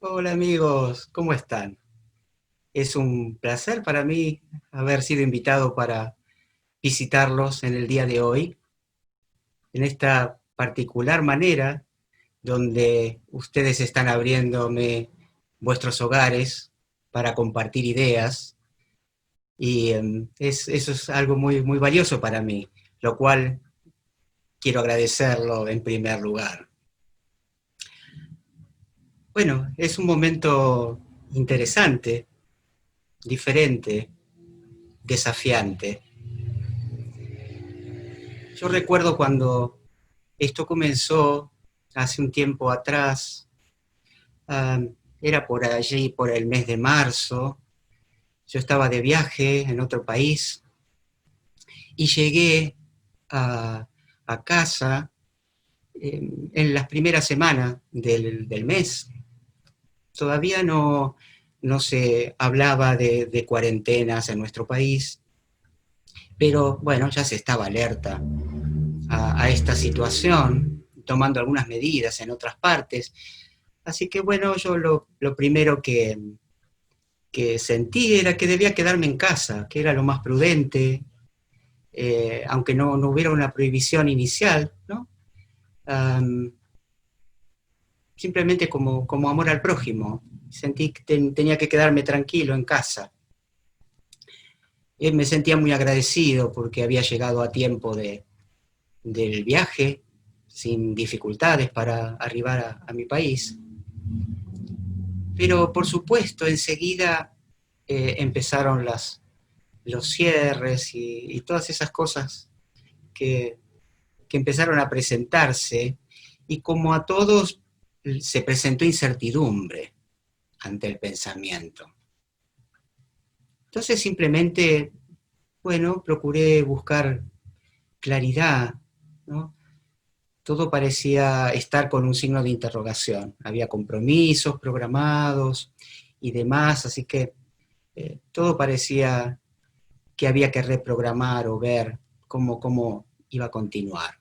Hola amigos, ¿cómo están? Es un placer para mí haber sido invitado para visitarlos en el día de hoy, en esta particular manera donde ustedes están abriéndome vuestros hogares para compartir ideas y eso es algo muy valioso para mí, lo cual quiero agradecerlo en primer lugar. Bueno, es un momento interesante, diferente, desafiante. Yo recuerdo cuando esto comenzó hace un tiempo atrás, um, era por allí, por el mes de marzo, yo estaba de viaje en otro país y llegué a, a casa en las primeras semanas del mes. Todavía no se hablaba de cuarentenas en nuestro país, pero bueno, ya se estaba alerta a esta situación, tomando algunas medidas en otras partes. Así que bueno, yo lo primero que sentí era que debía quedarme en casa, que era lo más prudente, aunque no hubiera una prohibición inicial, ¿no? Um, Simplemente como amor al prójimo. Sentí que tenía que quedarme tranquilo en casa. Me sentía muy agradecido porque había llegado a tiempo del viaje, sin dificultades para arribar a mi país. Pero por supuesto, enseguida empezaron los cierres y todas esas cosas que, que empezaron a presentarse, y como a todos se presentó incertidumbre ante el pensamiento. Entonces simplemente, bueno, procuré buscar claridad, ¿no? Todo parecía estar con un signo de interrogación. Había compromisos programados y demás, así que todo parecía que había que reprogramar o ver cómo iba a continuar.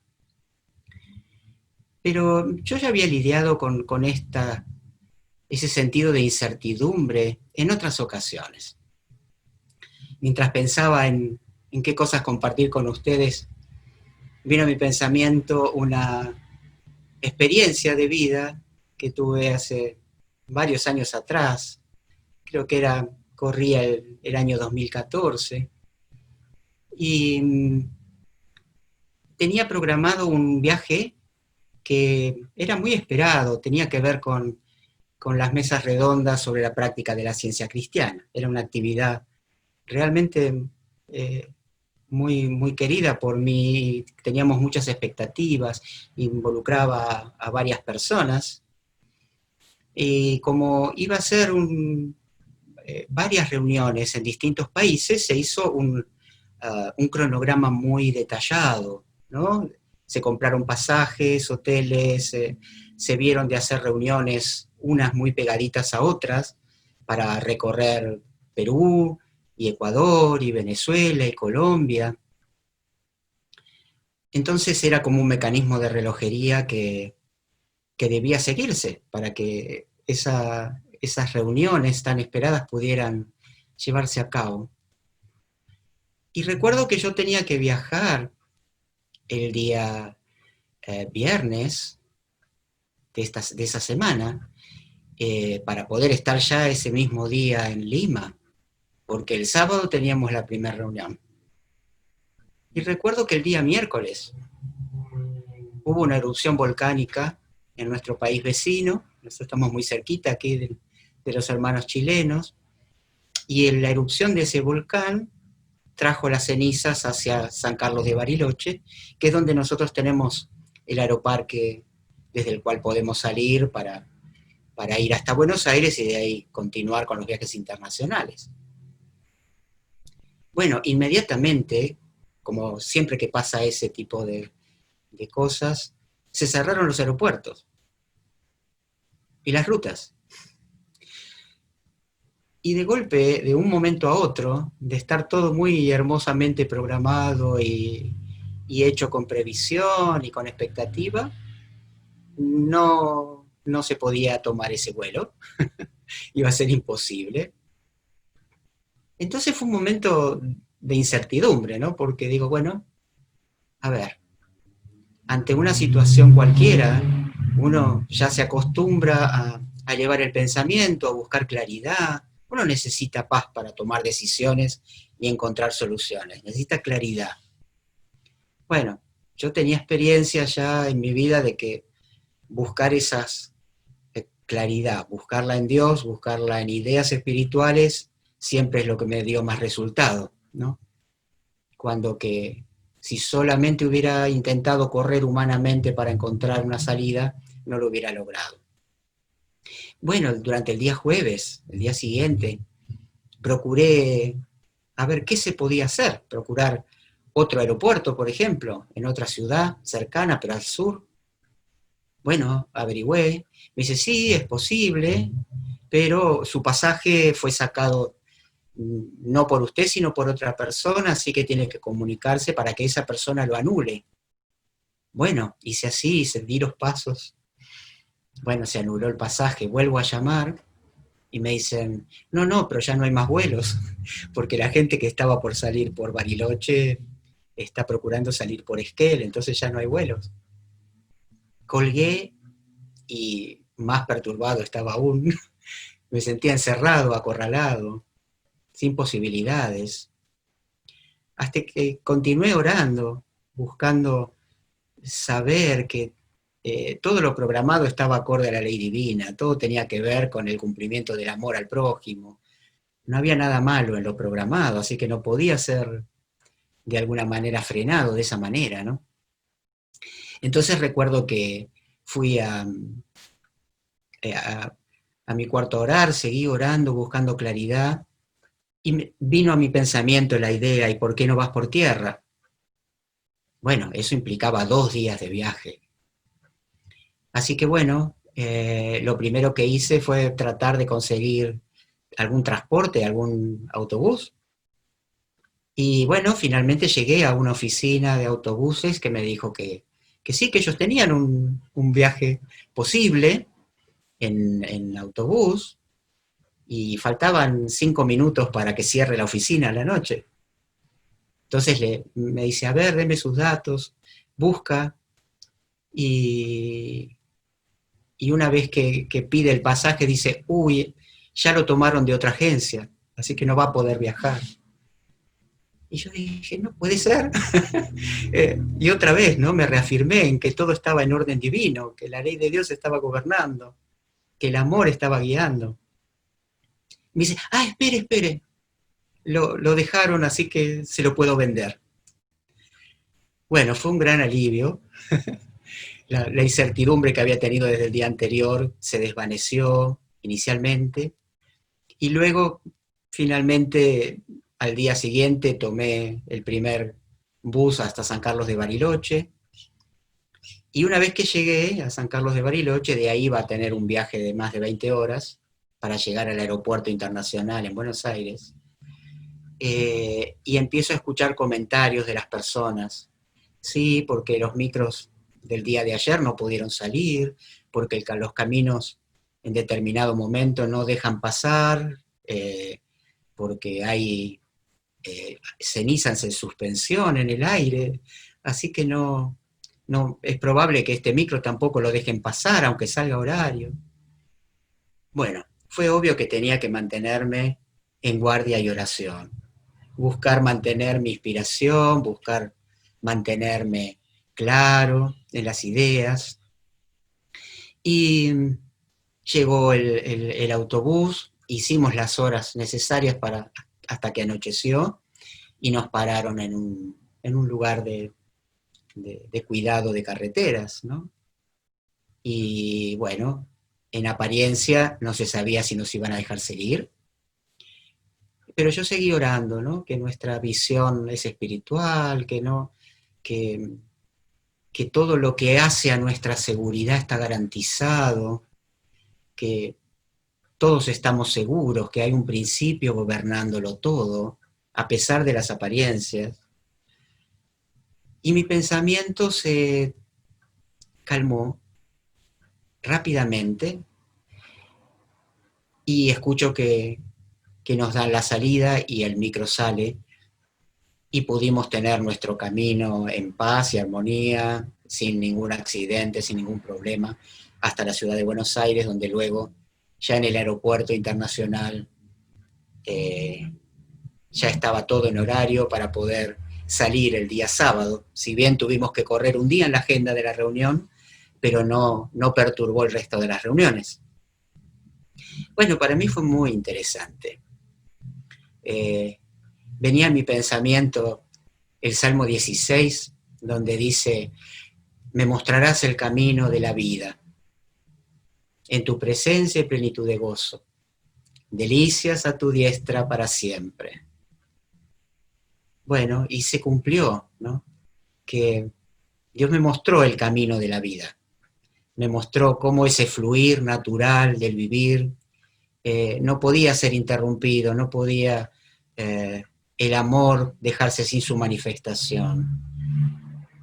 Pero yo ya había lidiado con ese sentido de incertidumbre en otras ocasiones. Mientras pensaba en qué cosas compartir con ustedes, vino a mi pensamiento una experiencia de vida que tuve hace varios años atrás. Creo que corría el año 2014, y tenía programado un viaje que era muy esperado, tenía que ver con las mesas redondas sobre la práctica de la ciencia cristiana. Era una actividad realmente eh, muy querida por mí, teníamos muchas expectativas, involucraba a varias personas, y como iba a ser varias reuniones en distintos países, se hizo un cronograma muy detallado, ¿no? Se compraron pasajes, hoteles, se vieron de hacer reuniones unas muy pegaditas a otras para recorrer Perú y Ecuador y Venezuela y Colombia. Entonces era como un mecanismo de relojería que debía seguirse para que esas reuniones tan esperadas pudieran llevarse a cabo. Y recuerdo que yo tenía que viajar el día viernes de esa semana, para poder estar ya ese mismo día en Lima, porque el sábado teníamos la primera reunión. Y recuerdo que el día miércoles hubo una erupción volcánica en nuestro país vecino. Nosotros estamos muy cerquita aquí de los hermanos chilenos, y en la erupción de ese volcán trajo las cenizas hacia San Carlos de Bariloche, que es donde nosotros tenemos el aeroparque desde el cual podemos salir para ir hasta Buenos Aires y de ahí continuar con los viajes internacionales. Bueno, inmediatamente, como siempre que pasa ese tipo de cosas, se cerraron los aeropuertos y las rutas. Y de golpe, de un momento a otro, de estar todo muy hermosamente programado y hecho con previsión y con expectativa, no, no se podía tomar ese vuelo, iba a ser imposible. Entonces fue un momento de incertidumbre, ¿no? Porque digo, bueno, a ver, ante una situación cualquiera, uno ya se acostumbra a llevar el pensamiento, a buscar claridad. Uno necesita paz para tomar decisiones y encontrar soluciones, necesita claridad. Bueno, yo tenía experiencia ya en mi vida de que buscar esas claridad, buscarla en Dios, buscarla en ideas espirituales, siempre es lo que me dio más resultado, ¿no? Cuando que si solamente hubiera intentado correr humanamente para encontrar una salida, no lo hubiera logrado. Bueno, durante el día jueves, el día siguiente, procuré a ver qué se podía hacer, procurar otro aeropuerto, por ejemplo, en otra ciudad cercana, pero al sur. Bueno, averigüé, me dice, sí, es posible, pero su pasaje fue sacado no por usted, sino por otra persona, así que tiene que comunicarse para que esa persona lo anule. Bueno, hice así, hice di los pasos. Bueno, se anuló el pasaje, vuelvo a llamar y me dicen, no, no, pero ya no hay más vuelos, porque la gente que estaba por salir por Bariloche está procurando salir por Esquel, entonces ya no hay vuelos. Colgué y más perturbado estaba aún, me sentía encerrado, acorralado, sin posibilidades, hasta que continué orando, buscando saber que todo lo programado estaba acorde a la ley divina, todo tenía que ver con el cumplimiento del amor al prójimo. No había nada malo en lo programado, así que no podía ser de alguna manera frenado de esa manera, ¿no? Entonces recuerdo que fui a, a mi cuarto a orar, seguí orando, buscando claridad, y vino a mi pensamiento la idea, ¿y por qué no vas por tierra? Bueno, eso implicaba 2 días de viaje. Así que bueno, lo primero que hice fue tratar de conseguir algún transporte, algún autobús. Y bueno, finalmente llegué a una oficina de autobuses que me dijo que sí, que ellos tenían un viaje posible en autobús y faltaban 5 minutos para que cierre la oficina a la noche. Entonces me dice, a ver, deme sus datos, busca, y, y una vez que pide el pasaje dice, uy, ya lo tomaron de otra agencia, así que no va a poder viajar. Y yo dije, no puede ser. Y otra vez, ¿no? Me reafirmé en que todo estaba en orden divino, que la ley de Dios estaba gobernando, que el amor estaba guiando. Me dice, espere, espere, lo dejaron, así que se lo puedo vender. Bueno, fue un gran alivio. La incertidumbre que había tenido desde el día anterior se desvaneció inicialmente, y luego, finalmente, al día siguiente tomé el primer bus hasta San Carlos de Bariloche, y una vez que llegué a San Carlos de Bariloche, de ahí iba a tener un viaje de más de 20 horas para llegar al aeropuerto internacional en Buenos Aires, y empiezo a escuchar comentarios de las personas. Sí, porque los micros del día de ayer no pudieron salir, porque los caminos en determinado momento no dejan pasar, porque hay cenizas en suspensión en el aire, así que no es probable que este micro tampoco lo dejen pasar, aunque salga horario. Bueno, fue obvio que tenía que mantenerme en guardia y oración, buscar mantener mi inspiración, buscar mantenerme claro en las ideas. Y llegó el autobús, hicimos las horas necesarias hasta que anocheció, y nos pararon en un lugar de cuidado de carreteras, ¿no? Y bueno, en apariencia no se sabía si nos iban a dejar seguir, pero yo seguí orando, ¿no? Que nuestra visión es espiritual, que, que todo lo que hace a nuestra seguridad está garantizado, que todos estamos seguros, que hay un principio gobernándolo todo, a pesar de las apariencias. Y mi pensamiento se calmó, rápidamente y escucho que nos dan la salida y el micro sale y pudimos tener nuestro camino en paz y armonía, sin ningún accidente, sin ningún problema, hasta la ciudad de Buenos Aires, donde luego, ya en el aeropuerto internacional, eh, ya estaba todo en horario para poder salir el día sábado. Si bien tuvimos que correr un día en la agenda de la reunión, pero no perturbó el resto de las reuniones. Bueno, para mí fue muy interesante. Venía en mi pensamiento el Salmo 16, donde dice, me mostrarás el camino de la vida, en tu presencia y plenitud de gozo, delicias a tu diestra para siempre. Bueno, y se cumplió, ¿no? Que Dios me mostró el camino de la vida, me mostró cómo ese fluir natural del vivir no podía ser interrumpido, no podía el amor dejarse sin su manifestación.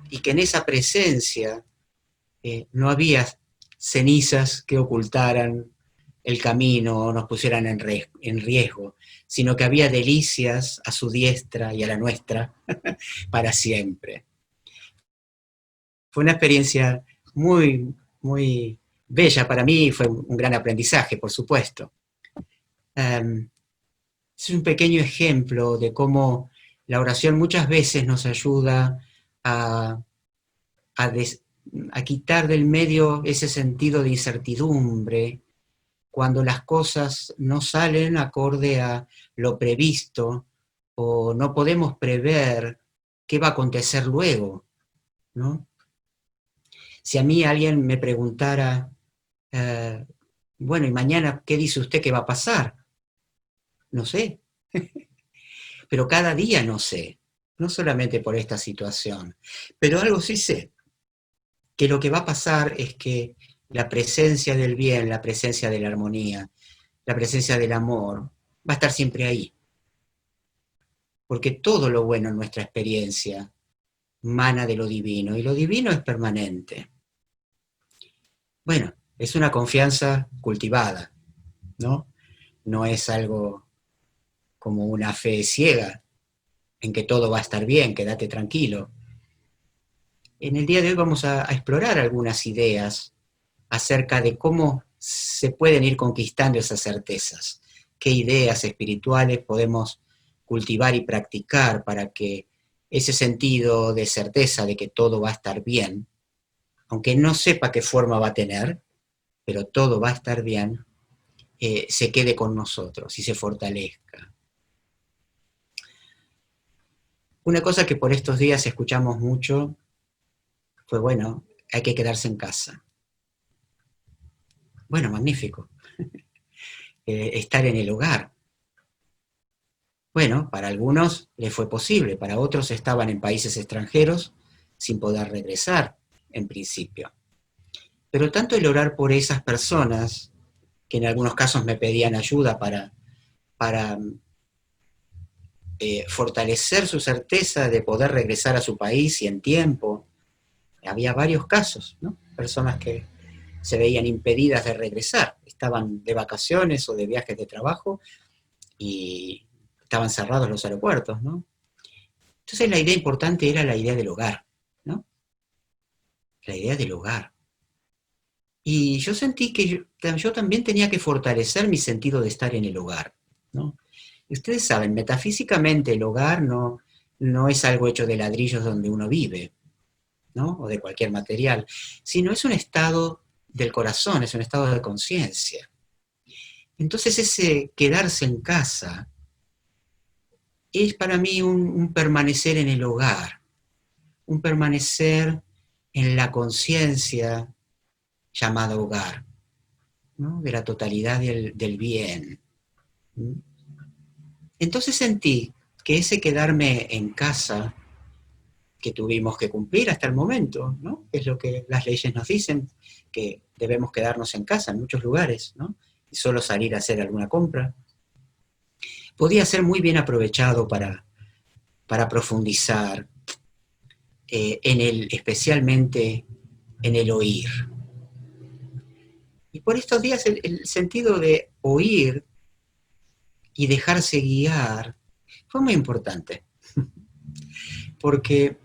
Y que en esa presencia no había cenizas que ocultaran el camino o nos pusieran en riesgo, sino que había delicias a su diestra y a la nuestra para siempre. Fue una experiencia muy, muy bella para mí y fue un gran aprendizaje, por supuesto. Es un pequeño ejemplo de cómo la oración muchas veces nos ayuda a, a, des, a quitar del medio ese sentido de incertidumbre cuando las cosas no salen acorde a lo previsto o no podemos prever qué va a acontecer luego, ¿no? Si a mí alguien me preguntara, bueno, ¿y mañana qué dice usted que va a pasar? No sé, pero cada día no sé, no solamente por esta situación, pero algo sí sé, que lo que va a pasar es que la presencia del bien, la presencia de la armonía, la presencia del amor, va a estar siempre ahí, porque todo lo bueno en nuestra experiencia mana de lo divino, y lo divino es permanente. Bueno, es una confianza cultivada, ¿no? No es algo como una fe ciega, en que todo va a estar bien, quédate tranquilo. En el día de hoy vamos a explorar algunas ideas acerca de cómo se pueden ir conquistando esas certezas, qué ideas espirituales podemos cultivar y practicar para que ese sentido de certeza de que todo va a estar bien, aunque no sepa qué forma va a tener, pero todo va a estar bien, se quede con nosotros y se fortalezca. Una cosa que por estos días escuchamos mucho fue, bueno, hay que quedarse en casa. Bueno, magnífico. Estar en el hogar. Bueno, para algunos les fue posible, para otros estaban en países extranjeros sin poder regresar, en principio. Pero tanto el orar por esas personas, que en algunos casos me pedían ayuda para fortalecer su certeza de poder regresar a su país y en tiempo, había varios casos, ¿no? Personas que se veían impedidas de regresar, estaban de vacaciones o de viajes de trabajo y estaban cerrados los aeropuertos, ¿no? Entonces la idea importante era la idea del hogar, ¿no? La idea del hogar. Y yo sentí que yo también tenía que fortalecer mi sentido de estar en el hogar, ¿no? Y ustedes saben, metafísicamente el hogar no es algo hecho de ladrillos donde uno vive, ¿no? O de cualquier material, sino es un estado del corazón, es un estado de conciencia. Entonces ese quedarse en casa es para mí un permanecer en el hogar, un permanecer en la conciencia llamada hogar, ¿no? De la totalidad del bien. Entonces sentí que ese quedarme en casa que tuvimos que cumplir hasta el momento, ¿no? Es lo que las leyes nos dicen, que debemos quedarnos en casa en muchos lugares, ¿no? Y solo salir a hacer alguna compra. Podía ser muy bien aprovechado para profundizar especialmente en el oír. Y por estos días el sentido de oír y dejarse guiar fue muy importante, porque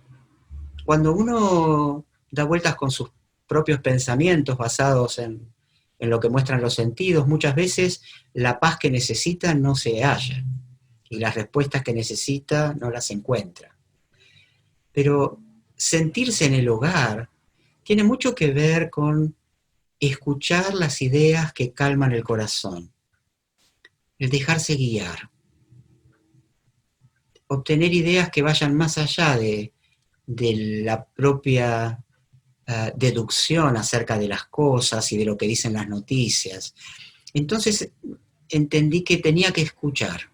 cuando uno da vueltas con sus propios pensamientos basados en lo que muestran los sentidos, muchas veces la paz que necesita no se halla y las respuestas que necesita no las encuentra. Pero sentirse en el hogar tiene mucho que ver con escuchar las ideas que calman el corazón, el dejarse guiar, obtener ideas que vayan más allá de la propia deducción acerca de las cosas y de lo que dicen las noticias. Entonces entendí que tenía que escuchar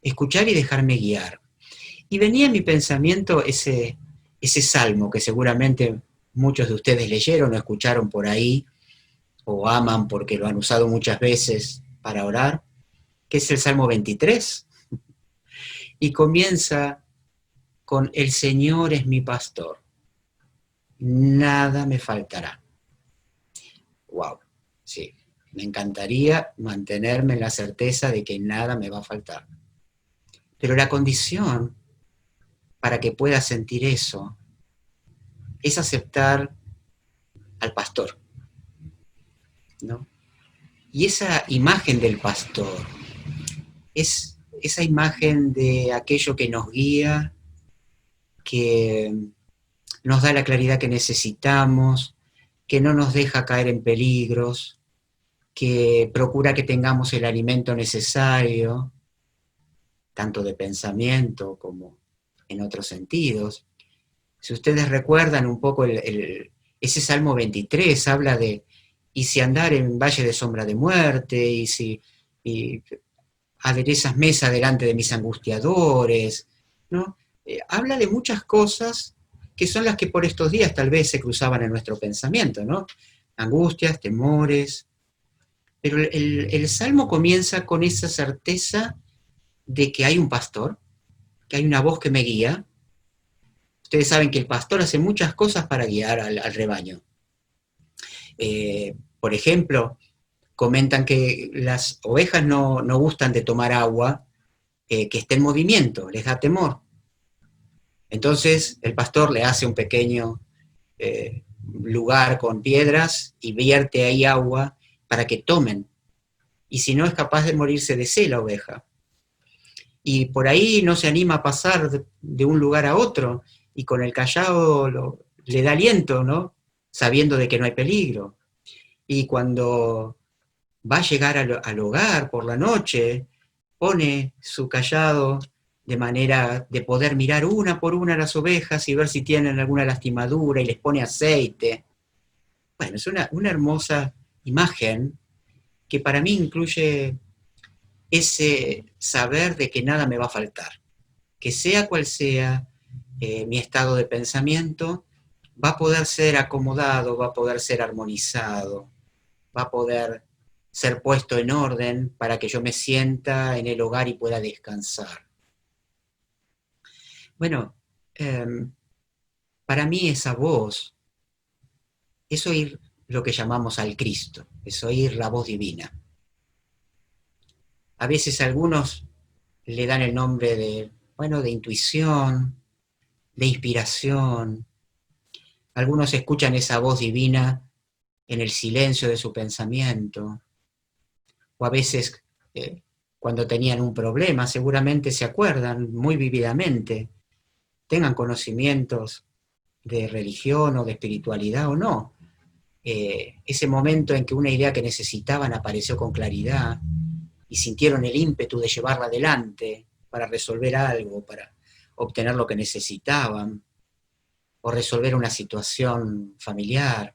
y dejarme guiar. Y venía en mi pensamiento ese salmo que seguramente muchos de ustedes leyeron o escucharon por ahí, o aman porque lo han usado muchas veces para orar, que es el Salmo 23, y comienza con: el Señor es mi pastor, nada me faltará. Wow, sí, me encantaría mantenerme en la certeza de que nada me va a faltar. Pero la condición para que pueda sentir eso es aceptar al pastor, ¿no? Y esa imagen del pastor es esa imagen de aquello que nos guía, que nos da la claridad que necesitamos, que no nos deja caer en peligros, que procura que tengamos el alimento necesario, tanto de pensamiento como en otros sentidos. Si ustedes recuerdan un poco ese Salmo 23, habla de: y si andar en valle de sombra de muerte, y aderezas mesa delante de mis angustiadores, ¿no? Habla de muchas cosas que son las que por estos días tal vez se cruzaban en nuestro pensamiento, ¿no? Angustias, temores, pero el Salmo comienza con esa certeza de que hay un pastor, que hay una voz que me guía. Ustedes saben que el pastor hace muchas cosas para guiar al rebaño. Por ejemplo, comentan que las ovejas no gustan de tomar agua que esté en movimiento, les da temor. Entonces el pastor le hace un pequeño lugar con piedras y vierte ahí agua para que tomen. Y si no, es capaz de morirse de sed la oveja. Y por ahí no se anima a pasar de un lugar a otro, y con el cayado le da aliento, ¿no? Sabiendo de que no hay peligro. Y cuando va a llegar al hogar por la noche, pone su cayado de manera de poder mirar una por una las ovejas y ver si tienen alguna lastimadura, y les pone aceite. Bueno, es una hermosa imagen que para mí incluye ese saber de que nada me va a faltar, que sea cual sea mi estado de pensamiento, va a poder ser acomodado, va a poder ser armonizado, va a poder ser puesto en orden para que yo me sienta en el hogar y pueda descansar. Bueno, para mí esa voz es oír lo que llamamos al Cristo, es oír la voz divina. A veces algunos le dan el nombre de intuición, de inspiración. Algunos escuchan esa voz divina en el silencio de su pensamiento, o a veces cuando tenían un problema, seguramente se acuerdan muy vívidamente, tengan conocimientos de religión o de espiritualidad o no. Ese momento en que una idea que necesitaban apareció con claridad y sintieron el ímpetu de llevarla adelante para resolver algo, para obtener lo que necesitaban, o resolver una situación familiar.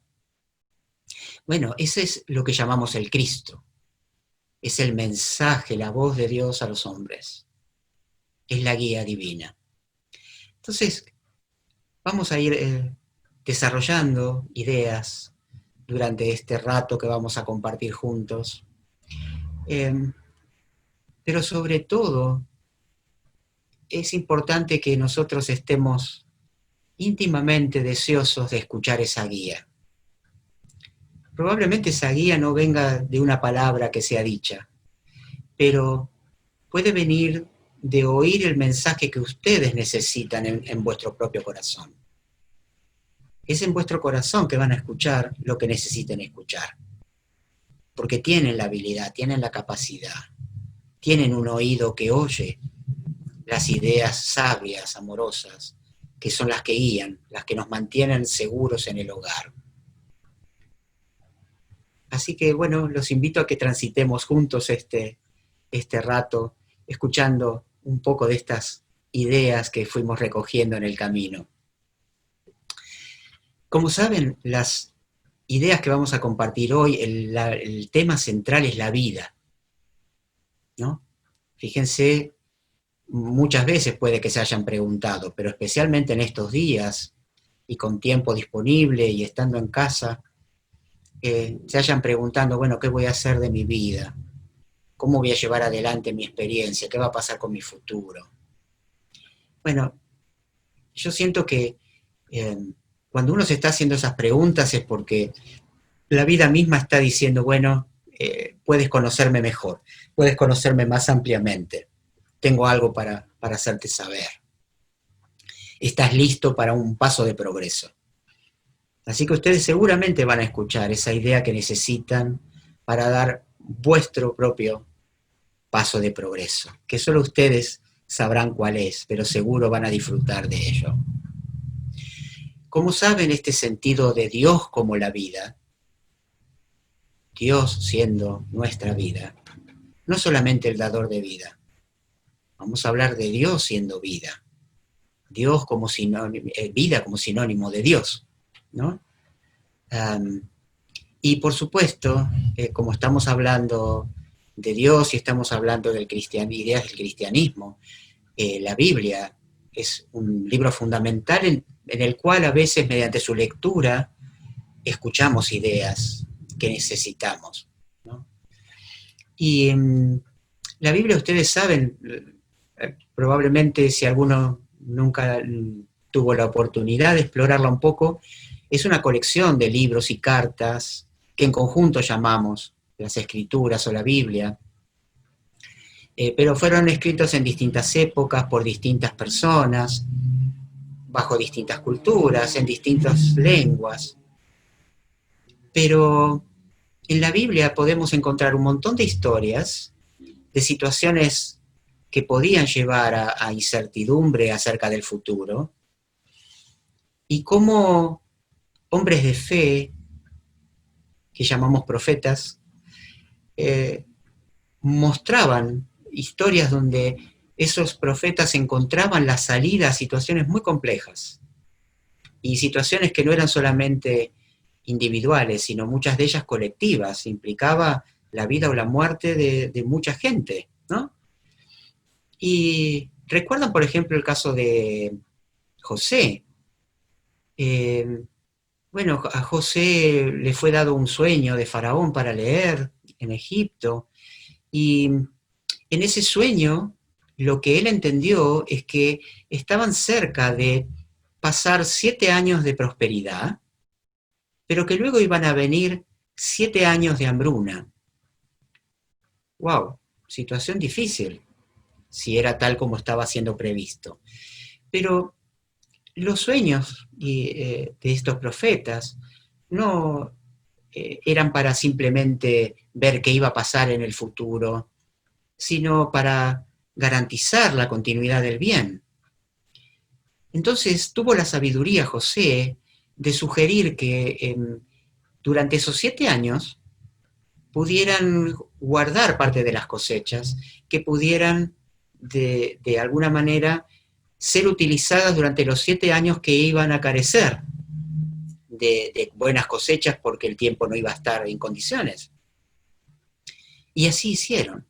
Bueno, ese es lo que llamamos el Cristo. Es el mensaje, la voz de Dios a los hombres. Es la guía divina. Entonces, vamos a ir desarrollando ideas durante este rato que vamos a compartir juntos. Pero sobre todo, es importante que nosotros estemos íntimamente deseosos de escuchar esa guía. probablemente esa guía no venga de una palabra que sea dicha, pero puede venir de oír el mensaje que ustedes necesitan en vuestro propio corazón. Es en vuestro corazón que van a escuchar lo que necesiten escuchar, porque tienen la habilidad, tienen la capacidad, tienen un oído que oye las ideas sabias, amorosas, que son las que guían, las que nos mantienen seguros en el hogar. Así que bueno, los invito a que transitemos juntos este rato, escuchando un poco de estas ideas que fuimos recogiendo en el camino. Como saben, las ideas que vamos a compartir hoy, el tema central es la vida, ¿no? Fíjense, muchas veces puede que se hayan preguntado, pero especialmente en estos días, y con tiempo disponible y estando en casa, se hayan preguntando, bueno, ¿qué voy a hacer de mi vida? ¿Cómo voy a llevar adelante mi experiencia? ¿Qué va a pasar con mi futuro? Bueno, yo siento que cuando uno se está haciendo esas preguntas es porque la vida misma está diciendo, bueno, puedes conocerme mejor, puedes conocerme más ampliamente, tengo algo para hacerte saber. Estás listo para un paso de progreso. Así que ustedes seguramente van a escuchar esa idea que necesitan para dar vuestro propio paso de progreso, que solo ustedes sabrán cuál es, pero seguro van a disfrutar de ello. Como saben, este sentido de Dios como la vida, Dios siendo nuestra vida, no solamente el dador de vida, vamos a hablar de Dios siendo vida, Dios como sinónimo, vida como sinónimo de Dios, ¿no? Y por supuesto, como estamos hablando de Dios y estamos hablando del ideas del cristianismo, la Biblia es un libro fundamental en el cual a veces mediante su lectura escuchamos ideas que necesitamos, ¿no? Y la Biblia, ustedes saben, probablemente si alguno nunca tuvo la oportunidad de explorarla un poco, es una colección de libros y cartas que en conjunto llamamos las Escrituras o la Biblia, pero fueron escritos en distintas épocas por distintas personas, bajo distintas culturas, en distintas lenguas. Pero en la Biblia podemos encontrar un montón de historias, de situaciones que podían llevar a incertidumbre acerca del futuro, y cómo hombres de fe, que llamamos profetas, mostraban historias donde esos profetas encontraban la salida a situaciones muy complejas, y situaciones que no eran solamente individuales, sino muchas de ellas colectivas, implicaba la vida o la muerte de mucha gente, ¿no? Y recuerdan, por ejemplo, el caso de José. Bueno, a José le fue dado un sueño de Faraón para leer en Egipto, y en ese sueño lo que él entendió es que estaban cerca de pasar 7 años de prosperidad, pero que luego iban a venir 7 años de hambruna. ¡Wow! Situación difícil, si era tal como estaba siendo previsto. Pero los sueños de estos profetas no eran para simplemente ver qué iba a pasar en el futuro, sino para garantizar la continuidad del bien. Entonces tuvo la sabiduría José de sugerir que durante esos 7 años pudieran guardar parte de las cosechas, que pudieran de alguna manera ser utilizadas durante los 7 años que iban a carecer de buenas cosechas porque el tiempo no iba a estar en condiciones. Y así hicieron.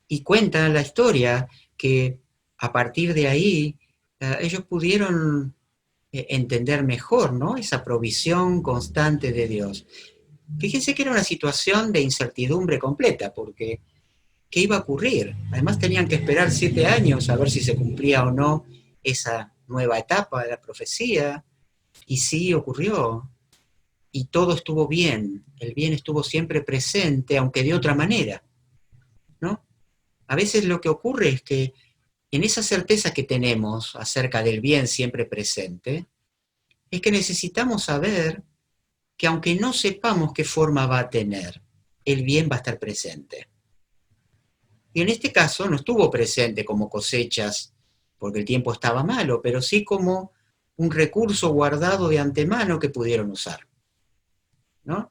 Y cuenta la historia que a partir de ahí ellos pudieron entender mejor, ¿no?, esa provisión constante de Dios. Fíjense que era una situación de incertidumbre completa, porque ¿qué iba a ocurrir? Además tenían que esperar 7 años a ver si se cumplía o no esa nueva etapa de la profecía, y sí ocurrió. y todo estuvo bien, el bien estuvo siempre presente, aunque de otra manera, ¿no? A veces lo que ocurre es que en esa certeza que tenemos acerca del bien siempre presente, es que necesitamos saber que aunque no sepamos qué forma va a tener, el bien va a estar presente. Y en este caso no estuvo presente como cosechas porque el tiempo estaba malo, pero sí como un recurso guardado de antemano que pudieron usar, ¿no?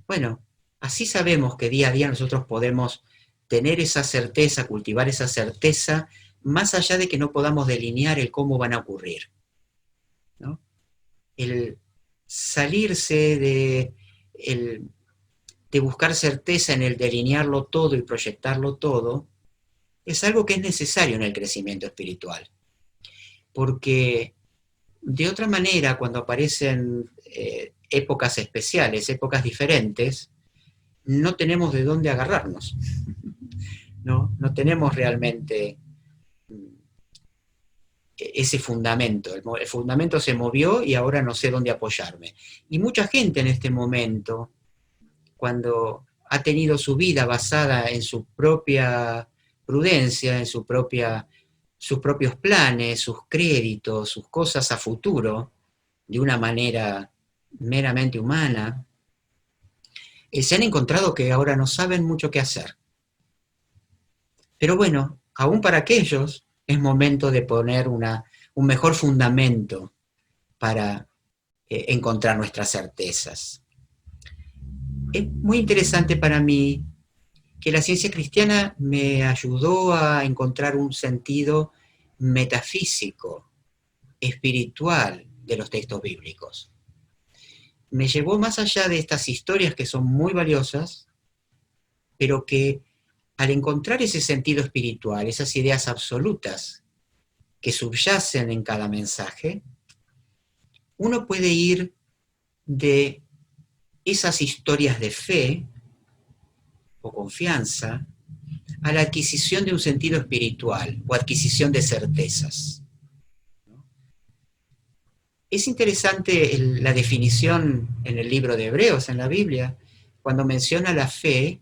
Bueno, así sabemos que día a día nosotros podemos tener esa certeza, cultivar esa certeza, más allá de que no podamos delinear el cómo van a ocurrir, ¿no? El salirse de buscar certeza en el delinearlo todo y proyectarlo todo, es algo que es necesario en el crecimiento espiritual. Porque de otra manera, cuando aparecen épocas especiales, épocas diferentes, no tenemos de dónde agarrarnos, ¿no? No tenemos realmente ese fundamento. El fundamento se movió y ahora no sé dónde apoyarme. Y mucha gente en este momento, cuando ha tenido su vida basada en su propia prudencia, en sus propios planes, sus créditos, sus cosas a futuro, de una manera meramente humana, se han encontrado que ahora no saben mucho qué hacer. Pero bueno, aún para aquellos es momento de poner un mejor fundamento para encontrar nuestras certezas. Es muy interesante para mí que la ciencia cristiana me ayudó a encontrar un sentido metafísico, espiritual de los textos bíblicos. Me llevó más allá de estas historias que son muy valiosas, pero que al encontrar ese sentido espiritual, esas ideas absolutas que subyacen en cada mensaje, uno puede ir de esas historias de fe o confianza a la adquisición de un sentido espiritual o adquisición de certezas. Es interesante la definición en el libro de Hebreos, en la Biblia, cuando menciona la fe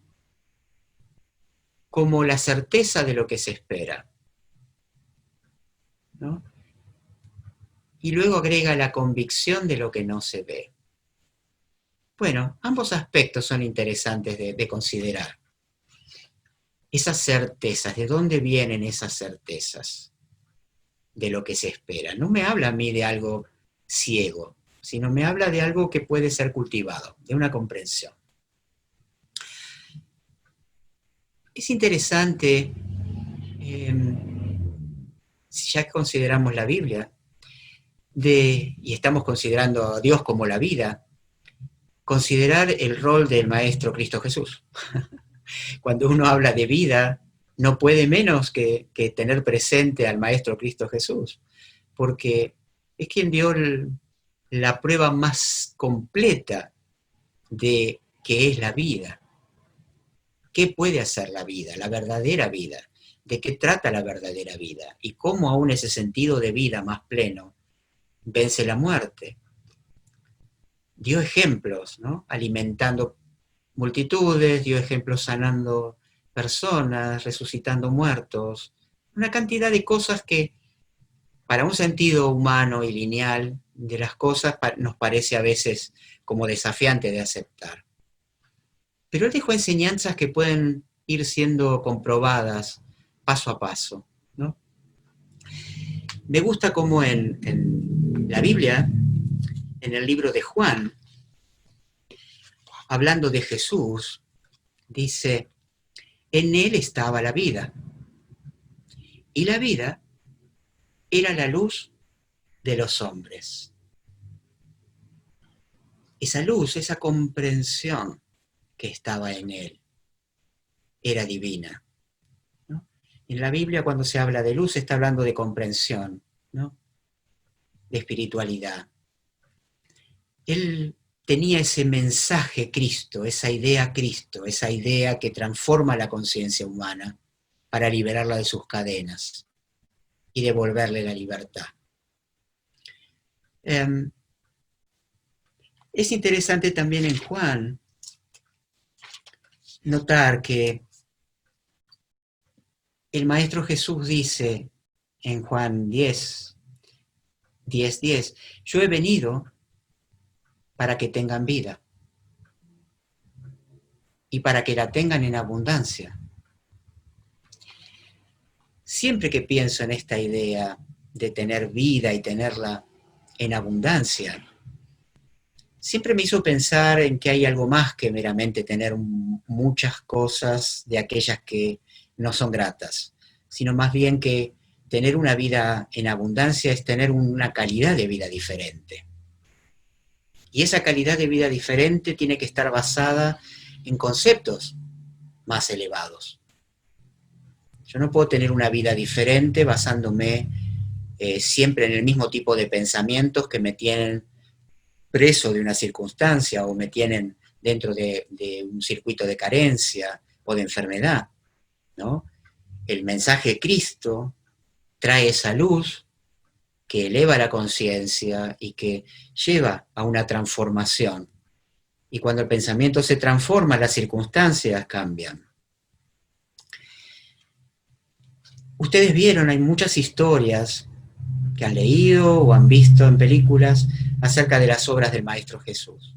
como la certeza de lo que se espera, ¿no? Y luego agrega la convicción de lo que no se ve. Bueno, ambos aspectos son interesantes de considerar. Esas certezas, ¿de dónde vienen esas certezas de lo que se espera? No me habla a mí de algo ciego, sino me habla de algo que puede ser cultivado, de una comprensión. Es interesante, si ya consideramos la Biblia, y estamos considerando a Dios como la vida, considerar el rol del Maestro Cristo Jesús. Cuando uno habla de vida, no puede menos que tener presente al Maestro Cristo Jesús, porque es quien dio la prueba más completa de qué es la vida. ¿Qué puede hacer la vida, la verdadera vida? ¿De qué trata la verdadera vida? Y cómo aún ese sentido de vida más pleno vence la muerte. Dio ejemplos, ¿no? Alimentando multitudes, dio ejemplos sanando personas, resucitando muertos, una cantidad de cosas que para un sentido humano y lineal de las cosas nos parece a veces como desafiante de aceptar. Pero él dejó enseñanzas que pueden ir siendo comprobadas paso a paso, ¿no? Me gusta cómo en la Biblia, en el libro de Juan, hablando de Jesús, dice, en él estaba la vida, y la vida era la luz de los hombres. Esa luz, esa comprensión que estaba en él, era divina, ¿no? En la Biblia, cuando se habla de luz, se está hablando de comprensión, ¿no? De espiritualidad. Él tenía ese mensaje Cristo, esa idea que transforma la conciencia humana para liberarla de sus cadenas y devolverle la libertad. Es interesante también en Juan notar que el Maestro Jesús dice en Juan 10, yo he venido para que tengan vida y para que la tengan en abundancia. Siempre que pienso en esta idea de tener vida y tenerla en abundancia, siempre me hizo pensar en que hay algo más que meramente tener muchas cosas de aquellas que no son gratas, sino más bien que tener una vida en abundancia es tener una calidad de vida diferente. Y esa calidad de vida diferente tiene que estar basada en conceptos más elevados. Yo no puedo tener una vida diferente basándome siempre en el mismo tipo de pensamientos que me tienen preso de una circunstancia o me tienen dentro de un circuito de carencia o de enfermedad, ¿no? El mensaje de Cristo trae esa luz que eleva la conciencia y que lleva a una transformación. Y cuando el pensamiento se transforma, las circunstancias cambian. Ustedes vieron, hay muchas historias que han leído o han visto en películas acerca de las obras del Maestro Jesús.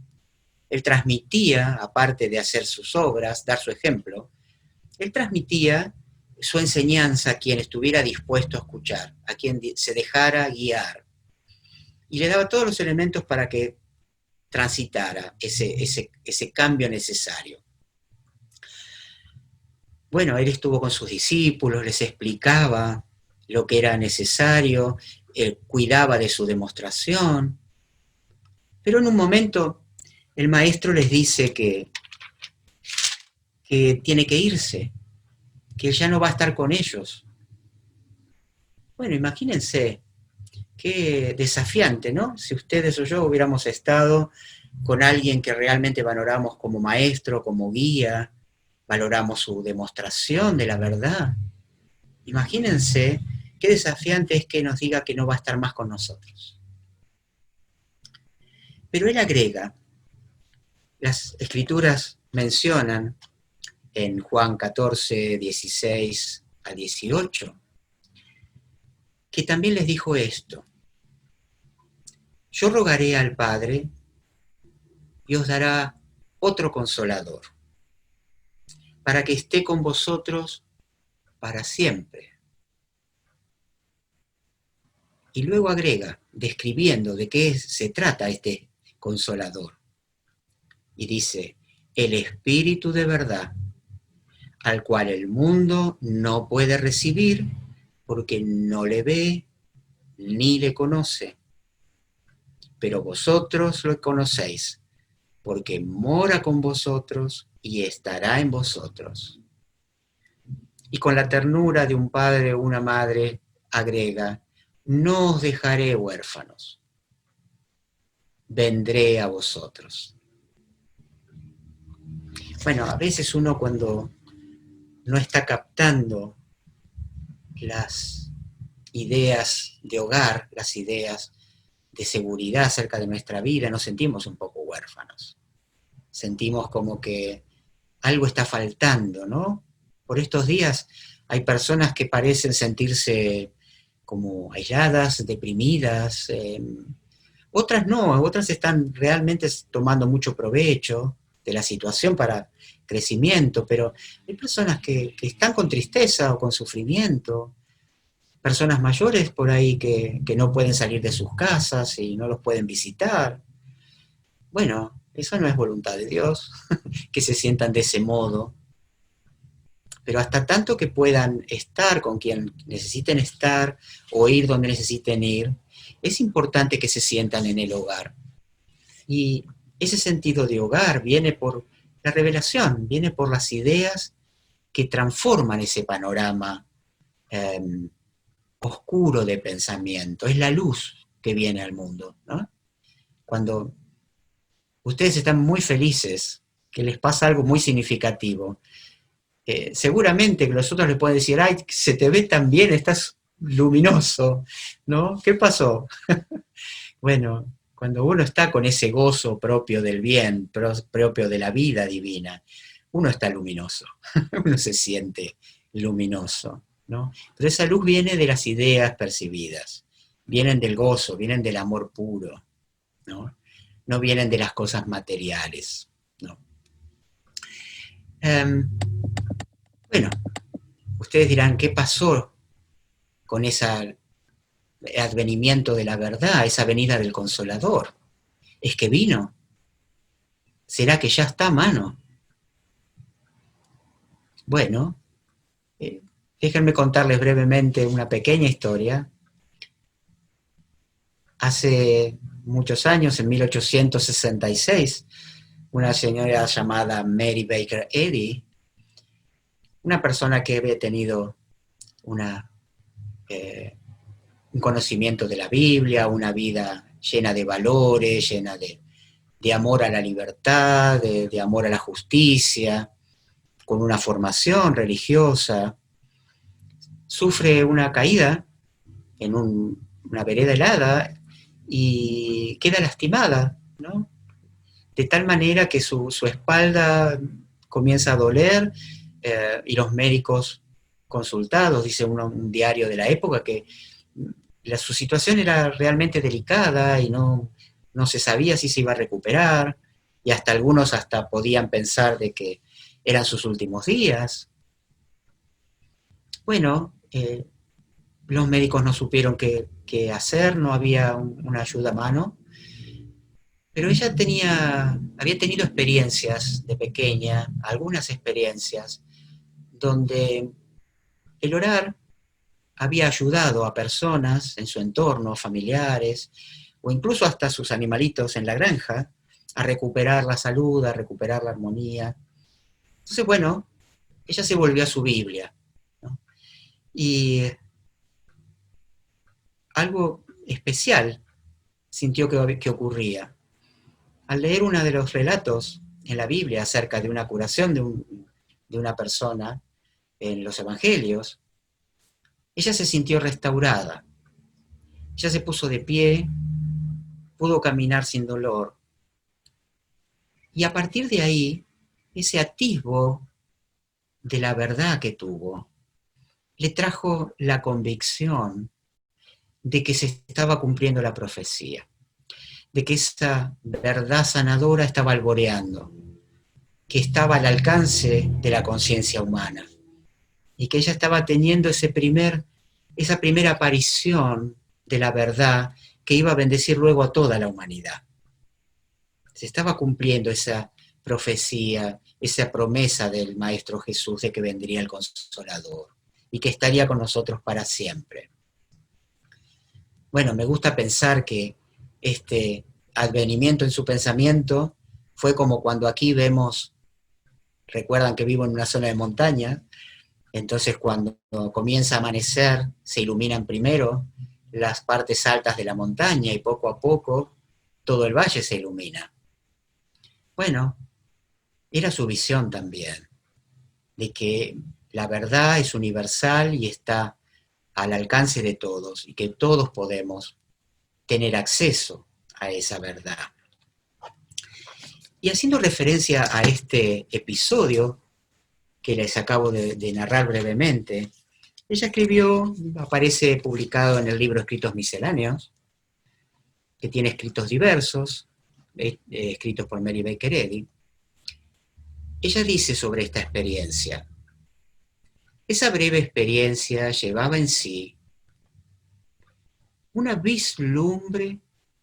Él transmitía, aparte de hacer sus obras, dar su ejemplo, él transmitía su enseñanza a quien estuviera dispuesto a escuchar, a quien se dejara guiar. Y le daba todos los elementos para que transitara ese cambio necesario. Bueno, él estuvo con sus discípulos, les explicaba lo que era necesario, él cuidaba de su demostración, pero en un momento el maestro les dice que tiene que irse, que él ya no va a estar con ellos. Bueno, imagínense, qué desafiante, ¿no? Si ustedes o yo hubiéramos estado con alguien que realmente valoramos como maestro, como guía, valoramos su demostración de la verdad. Imagínense qué desafiante es que nos diga que no va a estar más con nosotros. Pero él agrega, las escrituras mencionan en Juan 14, 16 a 18, que también les dijo esto: yo rogaré al Padre y os dará otro consolador, para que esté con vosotros para siempre. Y luego agrega, describiendo de qué se trata este consolador. Y dice, el Espíritu de verdad, al cual el mundo no puede recibir porque no le ve ni le conoce. Pero vosotros lo conocéis, porque mora con vosotros y estará en vosotros. Y con la ternura de un padre o una madre agrega, no os dejaré huérfanos, vendré a vosotros. Bueno, a veces uno cuando no está captando las ideas de hogar, las ideas de seguridad acerca de nuestra vida, nos sentimos un poco huérfanos. Sentimos como que algo está faltando, ¿no? Por estos días hay personas que parecen sentirse como aisladas, deprimidas, otras no, otras están realmente tomando mucho provecho de la situación para crecimiento, pero hay personas que están con tristeza o con sufrimiento, personas mayores por ahí que no pueden salir de sus casas y no los pueden visitar. Bueno, eso no es voluntad de Dios, que se sientan de ese modo, pero hasta tanto que puedan estar con quien necesiten estar o ir donde necesiten ir, es importante que se sientan en el hogar. Y ese sentido de hogar viene por la revelación, viene por las ideas que transforman ese panorama oscuro de pensamiento. Es la luz que viene al mundo, ¿no? Cuando ustedes están muy felices, que les pasa algo muy significativo, seguramente que los otros les pueden decir, ay, se te ve tan bien, estás luminoso, ¿no? ¿Qué pasó? Bueno, Cuando uno está con ese gozo propio del bien, propio de la vida divina, uno está luminoso, uno se siente luminoso, ¿no? Pero esa luz viene de las ideas percibidas, vienen del gozo, vienen del amor puro, ¿no? No vienen de las cosas materiales, ¿no? Um, bueno, ustedes dirán, ¿qué pasó con ese advenimiento de la verdad, esa venida del Consolador? Es que vino. ¿Será que ya está a mano? Bueno, eh, déjenme contarles brevemente una pequeña historia. Hace muchos años, en 1866, una señora llamada Mary Baker Eddy, una persona que había tenido una, un conocimiento de la Biblia, una vida llena de valores, llena de amor a la libertad, de amor a la justicia, con una formación religiosa, sufre una caída en una vereda helada y queda lastimada, ¿no? De tal manera que su espalda comienza a doler y los médicos consultados, dice un diario de la época, que su situación era realmente delicada y no se sabía si se iba a recuperar, y hasta algunos hasta podían pensar de que eran sus últimos días. Bueno, los médicos no supieron qué hacer, no había una ayuda a mano, pero ella había tenido experiencias de pequeña, algunas experiencias, donde el orar había ayudado a personas en su entorno, familiares, o incluso hasta sus animalitos en la granja, a recuperar la salud, a recuperar la armonía. Entonces, bueno, ella se volvió a su Biblia, ¿no? Y algo especial sintió que ocurría. Al leer uno de los relatos en la Biblia acerca de una curación de una persona en los evangelios, ella se sintió restaurada. Ella se puso de pie, pudo caminar sin dolor. Y a partir de ahí, ese atisbo de la verdad que tuvo, le trajo la convicción de que se estaba cumpliendo la profecía, de que esa verdad sanadora estaba alboreando, que estaba al alcance de la conciencia humana, y que ella estaba teniendo esa primera aparición de la verdad que iba a bendecir luego a toda la humanidad. Se estaba cumpliendo esa profecía, esa promesa del Maestro Jesús de que vendría el Consolador y que estaría con nosotros para siempre. Bueno, me gusta pensar que este advenimiento en su pensamiento fue como cuando aquí vemos, recuerdan que vivo en una zona de montaña, entonces cuando comienza a amanecer se iluminan primero las partes altas de la montaña y poco a poco todo el valle se ilumina. Bueno, era su visión también, de que la verdad es universal y está al alcance de todos y que todos podemos tener acceso a esa verdad. Y haciendo referencia a este episodio que les acabo de narrar brevemente, ella escribió, aparece publicado en el libro Escritos Misceláneos, que tiene escritos diversos, escritos por Mary Baker Eddy. Ella dice sobre esta experiencia: esa breve experiencia llevaba en sí una vislumbre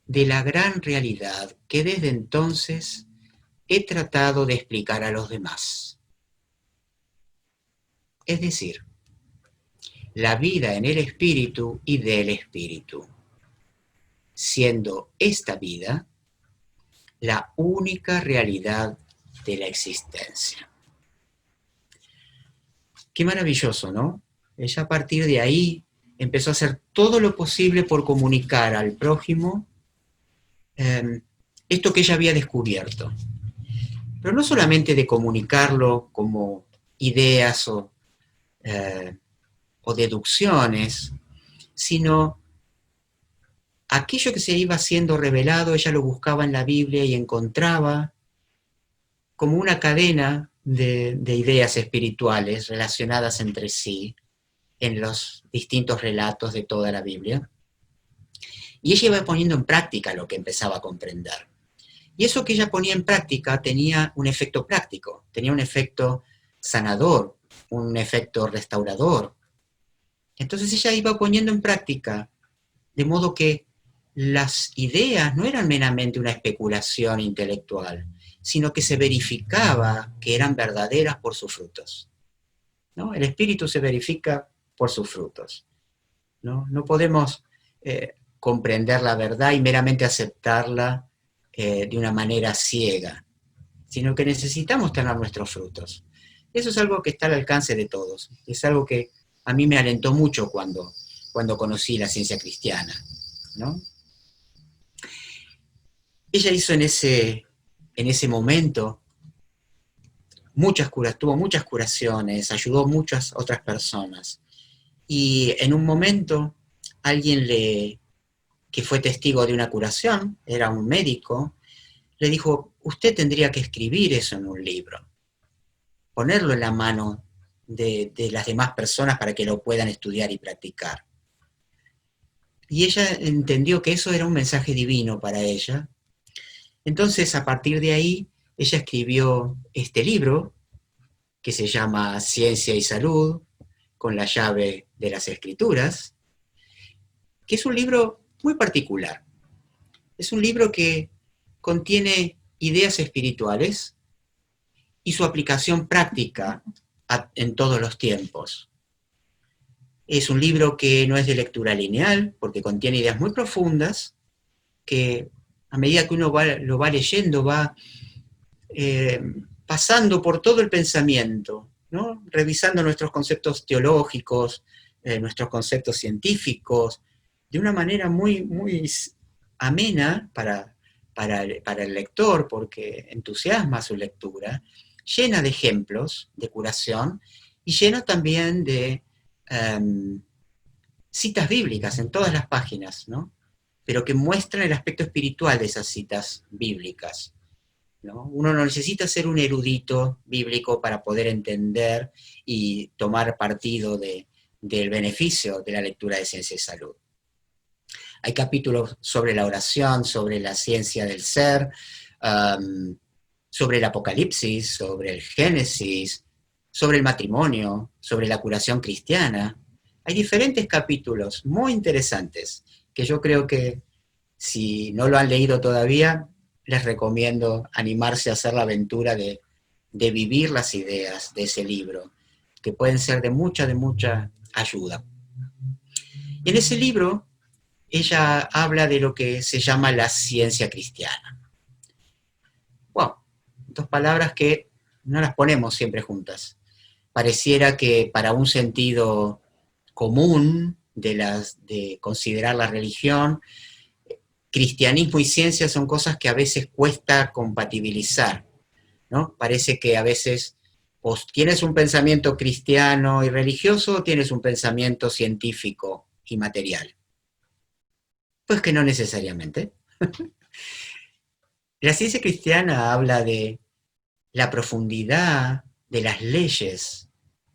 de la gran realidad que desde entonces he tratado de explicar a los demás. Es decir, la vida en el espíritu y del espíritu, siendo esta vida la única realidad de la existencia. Qué maravilloso, ¿no? Ella a partir de ahí empezó a hacer todo lo posible por comunicar al prójimo esto que ella había descubierto. Pero no solamente de comunicarlo como ideas o deducciones, sino aquello que se iba siendo revelado, ella lo buscaba en la Biblia y encontraba como una cadena de ideas espirituales relacionadas entre sí en los distintos relatos de toda la Biblia. Y ella iba poniendo en práctica lo que empezaba a comprender. Y eso que ella ponía en práctica tenía un efecto práctico, tenía un efecto sanador, un efecto restaurador. Entonces ella iba poniendo en práctica, de modo que las ideas no eran meramente una especulación intelectual, sino que se verificaba que eran verdaderas por sus frutos, ¿no? El espíritu se verifica por sus frutos, ¿no? No podemos comprender la verdad y meramente aceptarla de una manera ciega, sino que necesitamos tener nuestros frutos. Eso es algo que está al alcance de todos. Es algo que a mí me alentó mucho cuando conocí la ciencia cristiana, ¿no? Ella hizo en ese momento tuvo muchas curaciones, ayudó a muchas otras personas. Y en un momento, alguien que fue testigo de una curación, era un médico, le dijo, usted tendría que escribir eso en un libro, ponerlo en la mano de las demás personas para que lo puedan estudiar y practicar. Y ella entendió que eso era un mensaje divino para ella. Entonces, a partir de ahí, ella escribió este libro, que se llama Ciencia y Salud, con la llave de las Escrituras, que es un libro muy particular. Es un libro que contiene ideas espirituales y su aplicación práctica en todos los tiempos. Es un libro que no es de lectura lineal, porque contiene ideas muy profundas, que a medida que uno lo va leyendo, va pasando por todo el pensamiento, ¿no? Revisando nuestros conceptos teológicos, nuestros conceptos científicos, de una manera muy, muy amena para el lector, porque entusiasma su lectura, llena de ejemplos de curación y llena también de citas bíblicas en todas las páginas, ¿no? Pero que muestran el aspecto espiritual de esas citas bíblicas, ¿no? Uno no necesita ser un erudito bíblico para poder entender y tomar partido del beneficio de la lectura de Ciencia y Salud. Hay capítulos sobre la oración, sobre la ciencia del ser, sobre el Apocalipsis, sobre el Génesis, sobre el matrimonio, sobre la curación cristiana. Hay diferentes capítulos muy interesantes que yo creo que si no lo han leído todavía, les recomiendo animarse a hacer la aventura de vivir las ideas de ese libro, que pueden ser de mucha ayuda. Y en ese libro, ella habla de lo que se llama la ciencia cristiana. Wow, dos palabras que no las ponemos siempre juntas. Pareciera que para un sentido común de considerar la religión, cristianismo y ciencia son cosas que a veces cuesta compatibilizar, ¿no? Parece que a veces o tienes un pensamiento cristiano y religioso o tienes un pensamiento científico y material. Pues que no necesariamente. La ciencia cristiana habla de la profundidad de las leyes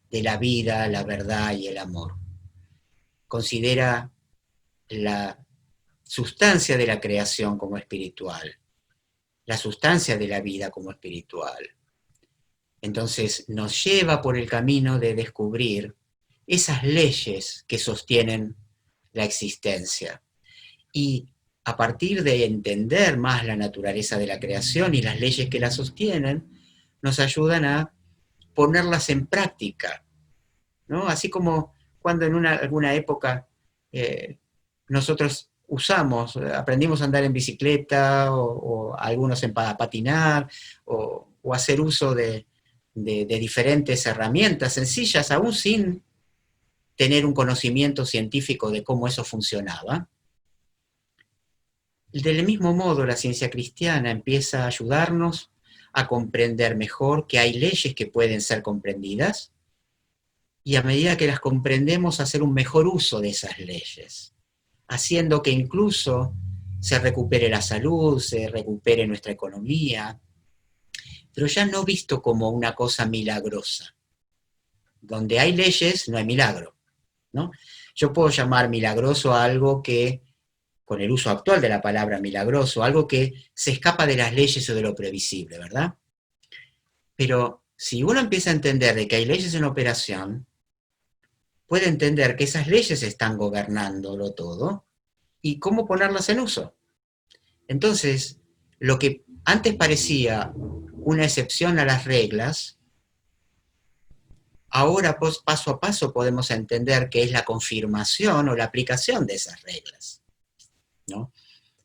de la vida, la verdad y el amor. Considera la sustancia de la creación como espiritual, la sustancia de la vida como espiritual. Entonces nos lleva por el camino de descubrir esas leyes que sostienen la existencia. Y a partir de entender más la naturaleza de la creación y las leyes que la sostienen, nos ayudan a ponerlas en práctica, ¿no? Así como cuando en alguna época nosotros aprendimos a andar en bicicleta o algunos a patinar o hacer uso de diferentes herramientas sencillas, aún sin tener un conocimiento científico de cómo eso funcionaba. Del mismo modo, la ciencia cristiana empieza a ayudarnos a comprender mejor que hay leyes que pueden ser comprendidas y a medida que las comprendemos, hacer un mejor uso de esas leyes. haciendo que incluso se recupere la salud, se recupere nuestra economía, pero ya no visto como una cosa milagrosa. Donde hay leyes no hay milagro, ¿no? Yo puedo llamar milagroso a algo que, con el uso actual de la palabra milagroso, algo que se escapa de las leyes o de lo previsible, ¿verdad? Pero si uno empieza a entender de que hay leyes en operación, puede entender que esas leyes están gobernándolo todo y cómo ponerlas en uso. Entonces, lo que antes parecía una excepción a las reglas, ahora paso a paso podemos entender que es la confirmación o la aplicación de esas reglas, ¿no?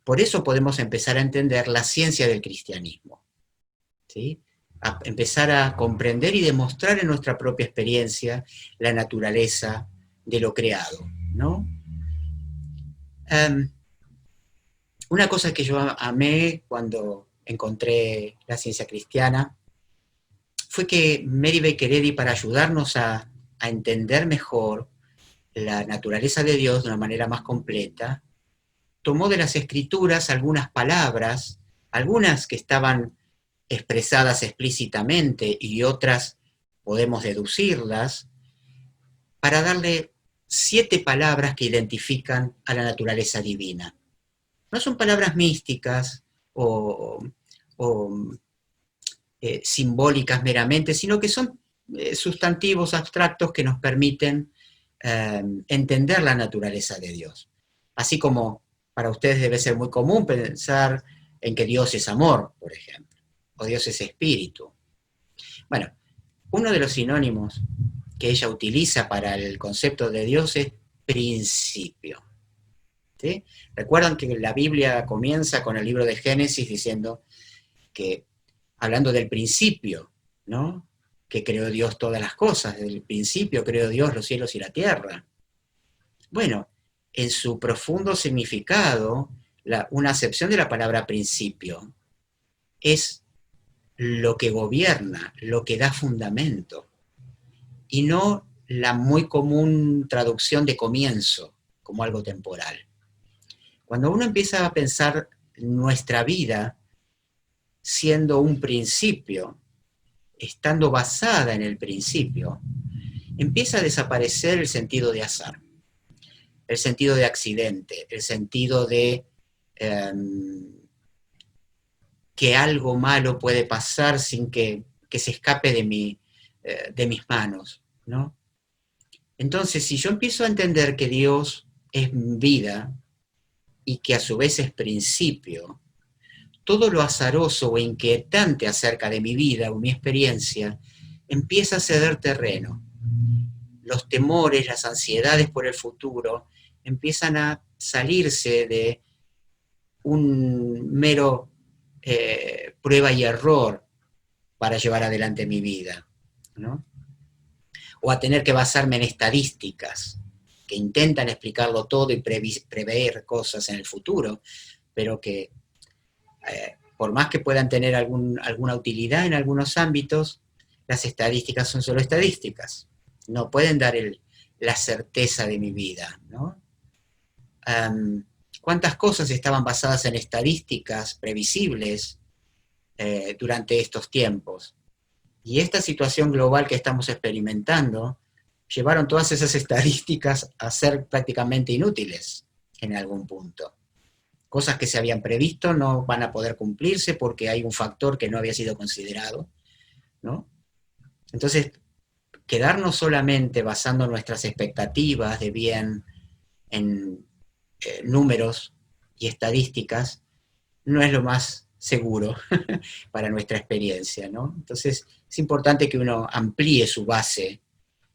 Por eso podemos empezar a entender la ciencia del cristianismo, ¿sí? A empezar a comprender y demostrar en nuestra propia experiencia la naturaleza de lo creado, ¿no? Um, una cosa que yo amé cuando encontré la ciencia cristiana fue que Mary Baker Eddy, para ayudarnos a entender mejor la naturaleza de Dios de una manera más completa, tomó de las escrituras algunas palabras, algunas que estaban expresadas explícitamente y otras podemos deducirlas, para darle 7 palabras que identifican a la naturaleza divina. No son palabras místicas o simbólicas meramente, sino que son sustantivos abstractos que nos permiten entender la naturaleza de Dios. Así como para ustedes debe ser muy común pensar en que Dios es amor, por ejemplo, o Dios es espíritu. Bueno, uno de los sinónimos que ella utiliza para el concepto de Dios es principio. ¿Sí? Recuerdan que la Biblia comienza con el libro de Génesis diciendo que, hablando del principio, ¿no? Que creó Dios todas las cosas, desde el principio creó Dios los cielos y la tierra. Bueno, en su profundo significado, una acepción de la palabra principio es lo que gobierna, lo que da fundamento, y no la muy común traducción de comienzo como algo temporal. Cuando uno empieza a pensar nuestra vida siendo un principio, estando basada en el principio, empieza a desaparecer el sentido de azar, el sentido de accidente, el sentido de que algo malo puede pasar sin que se escape de mis manos, ¿no? Entonces, si yo empiezo a entender que Dios es vida y que a su vez es principio, todo lo azaroso o inquietante acerca de mi vida o mi experiencia empieza a ceder terreno. Los temores, las ansiedades por el futuro empiezan a salirse de un mero prueba y error para llevar adelante mi vida, ¿no? O a tener que basarme en estadísticas que intentan explicarlo todo y prever cosas en el futuro, pero que por más que puedan tener alguna utilidad en algunos ámbitos, las estadísticas son solo estadísticas. No pueden dar la certeza de mi vida, ¿no? ¿Cuántas cosas estaban basadas en estadísticas previsibles durante estos tiempos? Y esta situación global que estamos experimentando llevaron todas esas estadísticas a ser prácticamente inútiles en algún punto. Cosas que se habían previsto no van a poder cumplirse porque hay un factor que no había sido considerado, ¿no? Entonces, quedarnos solamente basando nuestras expectativas de bien en números y estadísticas no es lo más seguro para nuestra experiencia, ¿no? Entonces, es importante que uno amplíe su base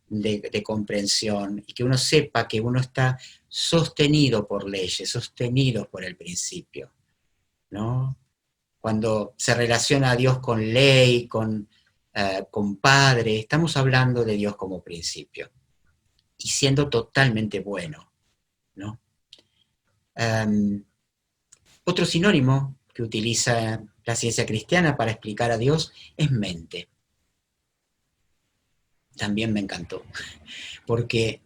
de comprensión y que uno sepa que uno está sostenido por leyes, sostenido por el principio, ¿no? Cuando se relaciona a Dios con ley, con Padre, estamos hablando de Dios como principio y siendo totalmente bueno, ¿no? Otro sinónimo que utiliza la ciencia cristiana para explicar a Dios es mente. También me encantó, porque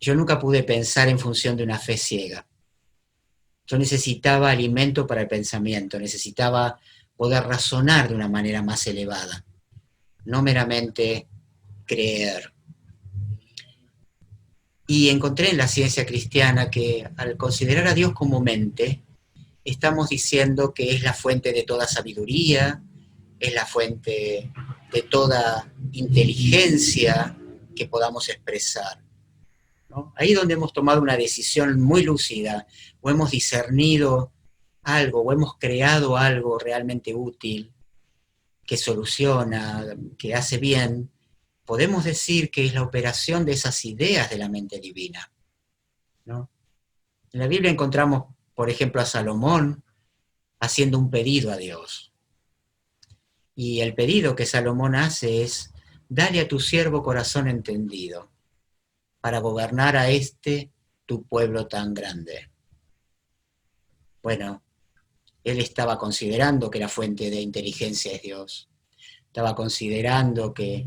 yo nunca pude pensar en función de una fe ciega. Yo necesitaba alimento para el pensamiento, necesitaba poder razonar de una manera más elevada, no meramente creer. Y encontré en la ciencia cristiana que al considerar a Dios como mente, estamos diciendo que es la fuente de toda sabiduría, es la fuente de toda inteligencia que podamos expresar, ¿no? Ahí donde hemos tomado una decisión muy lúcida, o hemos discernido algo, o hemos creado algo realmente útil, que soluciona, que hace bien, podemos decir que es la operación de esas ideas de la mente divina, ¿no? En la Biblia encontramos, por ejemplo, a Salomón haciendo un pedido a Dios. Y el pedido que Salomón hace es: dale a tu siervo corazón entendido, para gobernar a tu pueblo tan grande. Bueno, él estaba considerando que la fuente de inteligencia es Dios. Estaba considerando que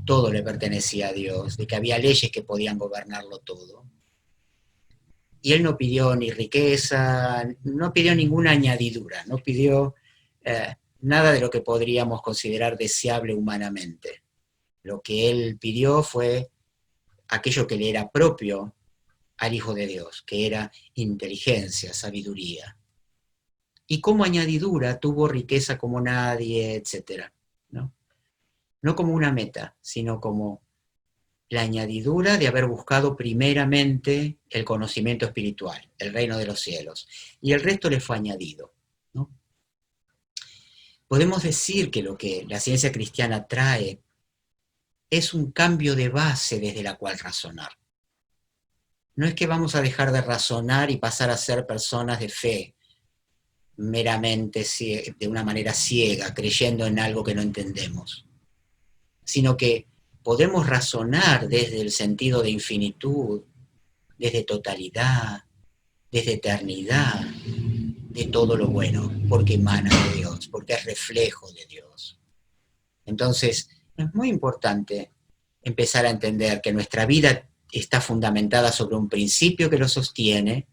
todo le pertenecía a Dios, de que había leyes que podían gobernarlo todo. Y él no pidió ni riqueza, no pidió ninguna añadidura, no pidió nada de lo que podríamos considerar deseable humanamente. Lo que él pidió fue aquello que le era propio al Hijo de Dios, que era inteligencia, sabiduría. Y como añadidura tuvo riqueza como nadie, etc. ¿No? No como una meta, sino como la añadidura de haber buscado primeramente el conocimiento espiritual, el reino de los cielos, y el resto le fue añadido, ¿no? Podemos decir que lo que la ciencia cristiana trae es un cambio de base desde la cual razonar. No es que vamos a dejar de razonar y pasar a ser personas de fe, meramente de una manera ciega, creyendo en algo que no entendemos, sino que podemos razonar desde el sentido de infinitud, desde totalidad, desde eternidad, de todo lo bueno, porque emana de Dios, porque es reflejo de Dios. Entonces, es muy importante empezar a entender que nuestra vida está fundamentada sobre un principio que lo sostiene,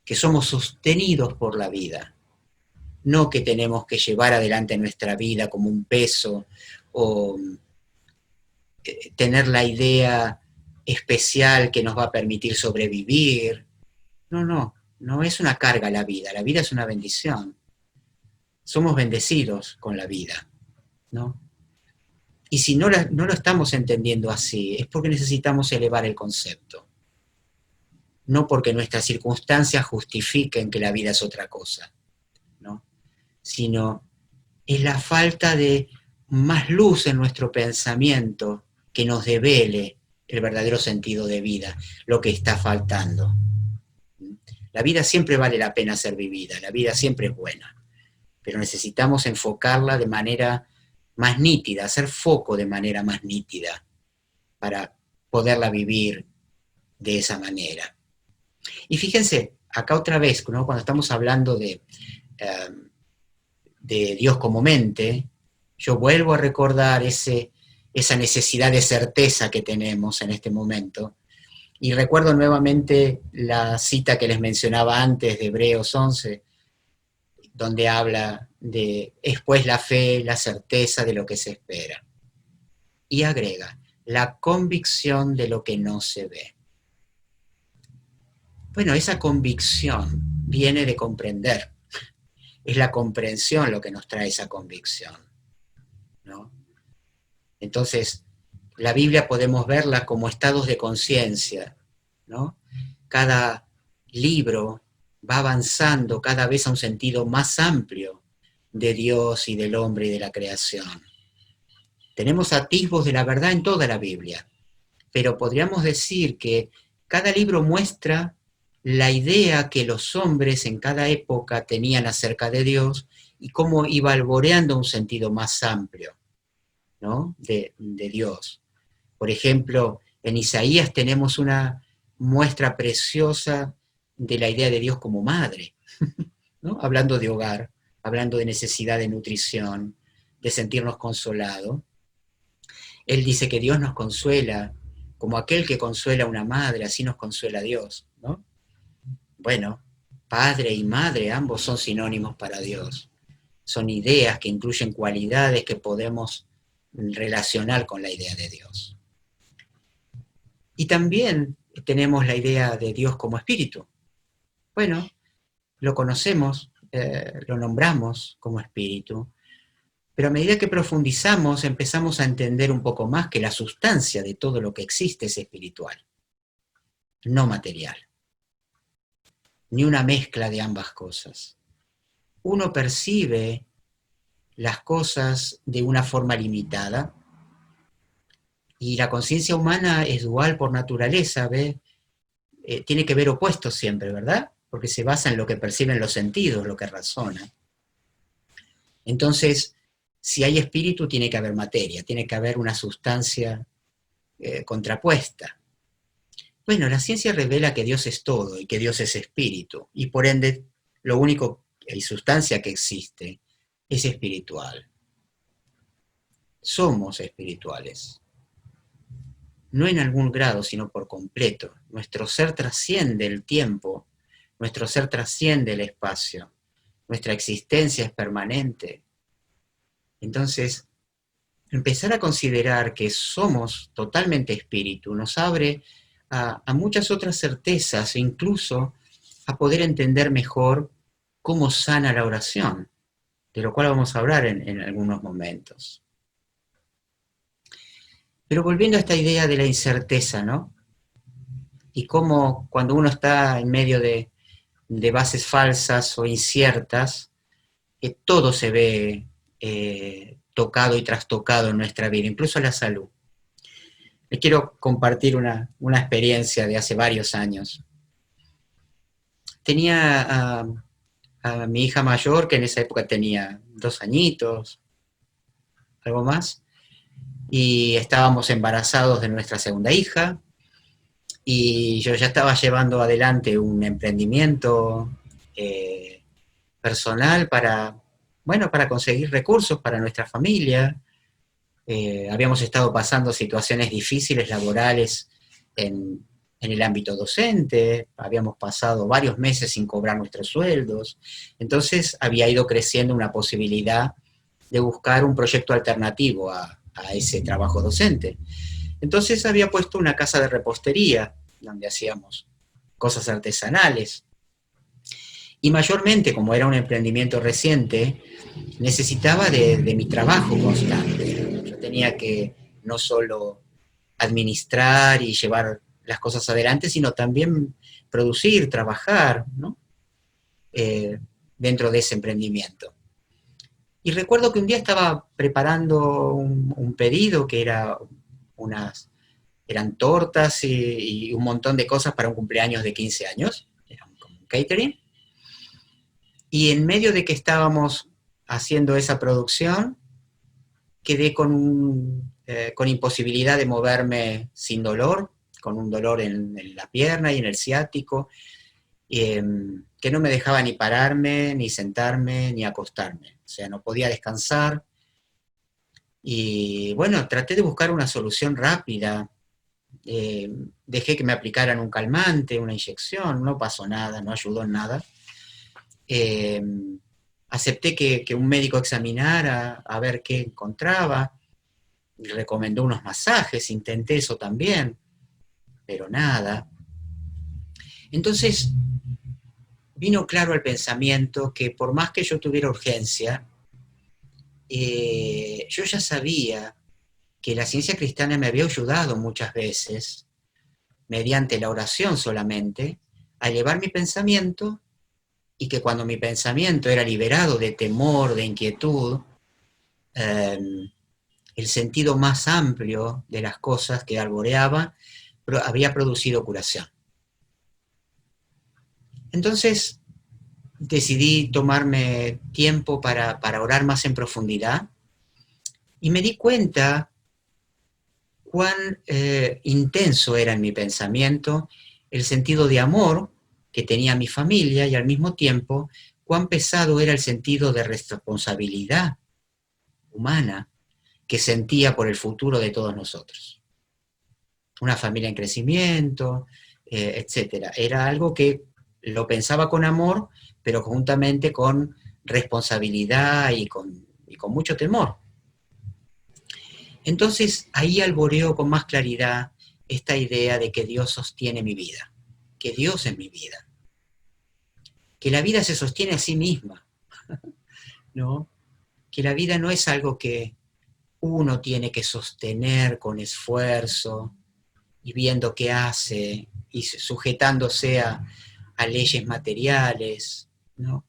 que somos sostenidos por la vida, no que tenemos que llevar adelante nuestra vida como un peso o tener la idea especial que nos va a permitir sobrevivir. No es una carga la vida es una bendición. Somos bendecidos con la vida, ¿no? Y si no lo estamos entendiendo así, es porque necesitamos elevar el concepto. No porque nuestras circunstancias justifiquen que la vida es otra cosa, ¿no? Sino es la falta de más luz en nuestro pensamiento que nos devele el verdadero sentido de vida, lo que está faltando. La vida siempre vale la pena ser vivida, la vida siempre es buena, pero necesitamos enfocarla de manera más nítida, hacer foco de manera más nítida para poderla vivir de esa manera. Y fíjense, acá otra vez, ¿no? Cuando estamos hablando de Dios como mente, yo vuelvo a recordar esa necesidad de certeza que tenemos en este momento. Y recuerdo nuevamente la cita que les mencionaba antes de Hebreos 11, donde habla de: es pues la fe, la certeza de lo que se espera. Y agrega: la convicción de lo que no se ve. Bueno, esa convicción viene de comprender. Es la comprensión lo que nos trae esa convicción, ¿no? Entonces, la Biblia podemos verla como estados de conciencia, ¿no? Cada libro va avanzando cada vez a un sentido más amplio de Dios y del hombre y de la creación. Tenemos atisbos de la verdad en toda la Biblia, pero podríamos decir que cada libro muestra la idea que los hombres en cada época tenían acerca de Dios y cómo iba alboreando un sentido más amplio, ¿no? de Dios. Por ejemplo, en Isaías tenemos una muestra preciosa de la idea de Dios como madre, ¿no? Hablando de hogar, hablando de necesidad de nutrición, de sentirnos consolados. Él dice que Dios nos consuela, como aquel que consuela a una madre, así nos consuela Dios, ¿no? Bueno, padre y madre, ambos son sinónimos para Dios. Son ideas que incluyen cualidades que podemos relacionar con la idea de Dios. Y también tenemos la idea de Dios como espíritu. Bueno, lo conocemos, lo nombramos como espíritu, pero a medida que profundizamos empezamos a entender un poco más que la sustancia de todo lo que existe es espiritual, no material, ni una mezcla de ambas cosas. Uno percibe las cosas de una forma limitada y la conciencia humana es dual por naturaleza, ¿ve? Tiene que ver opuestos siempre, ¿verdad? Porque se basa en lo que perciben los sentidos, lo que razona. Entonces, si hay espíritu, tiene que haber materia, tiene que haber una sustancia contrapuesta. Bueno, la ciencia revela que Dios es todo y que Dios es espíritu, y por ende, lo único y sustancia que existe es espiritual. Somos espirituales. No en algún grado, sino por completo. Nuestro ser trasciende el tiempo, nuestro ser trasciende el espacio, nuestra existencia es permanente. Entonces, empezar a considerar que somos totalmente espíritu nos abre a muchas otras certezas e incluso a poder entender mejor cómo sana la oración, de lo cual vamos a hablar en algunos momentos. Pero volviendo a esta idea de la incerteza, ¿no? Y cómo cuando uno está en medio de bases falsas o inciertas, todo se ve tocado y trastocado en nuestra vida, incluso la salud. Les quiero compartir una experiencia de hace varios años. Tenía a mi hija mayor, que en esa época tenía 2 añitos, algo más, y estábamos embarazados de nuestra segunda hija, y yo ya estaba llevando adelante un emprendimiento personal para conseguir recursos para nuestra familia. Habíamos estado pasando situaciones difíciles laborales en el ámbito docente, habíamos pasado varios meses sin cobrar nuestros sueldos, entonces había ido creciendo una posibilidad de buscar un proyecto alternativo a ese trabajo docente. Entonces había puesto una casa de repostería, donde hacíamos cosas artesanales, y mayormente, como era un emprendimiento reciente, necesitaba de mi trabajo constante. Yo tenía que no solo administrar y llevar las cosas adelante, sino también producir, trabajar, ¿no? Dentro de ese emprendimiento. Y recuerdo que un día estaba preparando un pedido que eran tortas y un montón de cosas para un cumpleaños de 15 años, era como un catering, y en medio de que estábamos haciendo esa producción, quedé con imposibilidad de moverme sin dolor, con un dolor en la pierna y en el ciático, que no me dejaba ni pararme, ni sentarme, ni acostarme. O sea, no podía descansar. Y bueno, traté de buscar una solución rápida. Dejé que me aplicaran un calmante, una inyección, no pasó nada, no ayudó en nada. Acepté que un médico examinara a ver qué encontraba. Recomendó unos masajes, intenté eso también, pero nada. Entonces vino claro el pensamiento que por más que yo tuviera urgencia, yo ya sabía que la ciencia cristiana me había ayudado muchas veces, mediante la oración solamente, a elevar mi pensamiento, y que cuando mi pensamiento era liberado de temor, de inquietud, el sentido más amplio de las cosas que arboreaba había producido curación. Entonces decidí tomarme tiempo para orar más en profundidad, y me di cuenta cuán intenso era en mi pensamiento el sentido de amor que tenía mi familia, y al mismo tiempo cuán pesado era el sentido de responsabilidad humana que sentía por el futuro de todos nosotros. Una familia en crecimiento, etc. Era algo que lo pensaba con amor, pero juntamente con responsabilidad y con mucho temor. Entonces ahí alboreo con más claridad esta idea de que Dios sostiene mi vida, que Dios es mi vida, que la vida se sostiene a sí misma, ¿no? Que la vida no es algo que uno tiene que sostener con esfuerzo y viendo qué hace y sujetándose a leyes materiales, ¿no?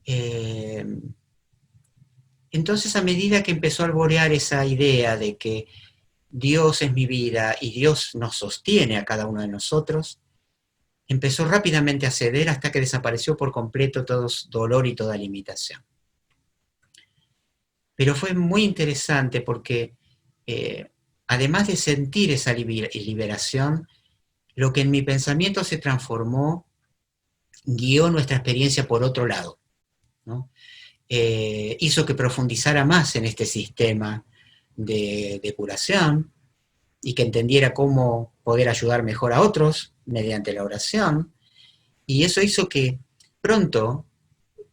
Eh, entonces, a medida que empezó a alborear esa idea de que Dios es mi vida y Dios nos sostiene a cada uno de nosotros, empezó rápidamente a ceder hasta que desapareció por completo todo dolor y toda limitación. Pero fue muy interesante porque además de sentir esa liberación, lo que en mi pensamiento se transformó guió nuestra experiencia por otro lado, ¿no? Hizo que profundizara más en este sistema de curación y que entendiera cómo poder ayudar mejor a otros mediante la oración. Y eso hizo que pronto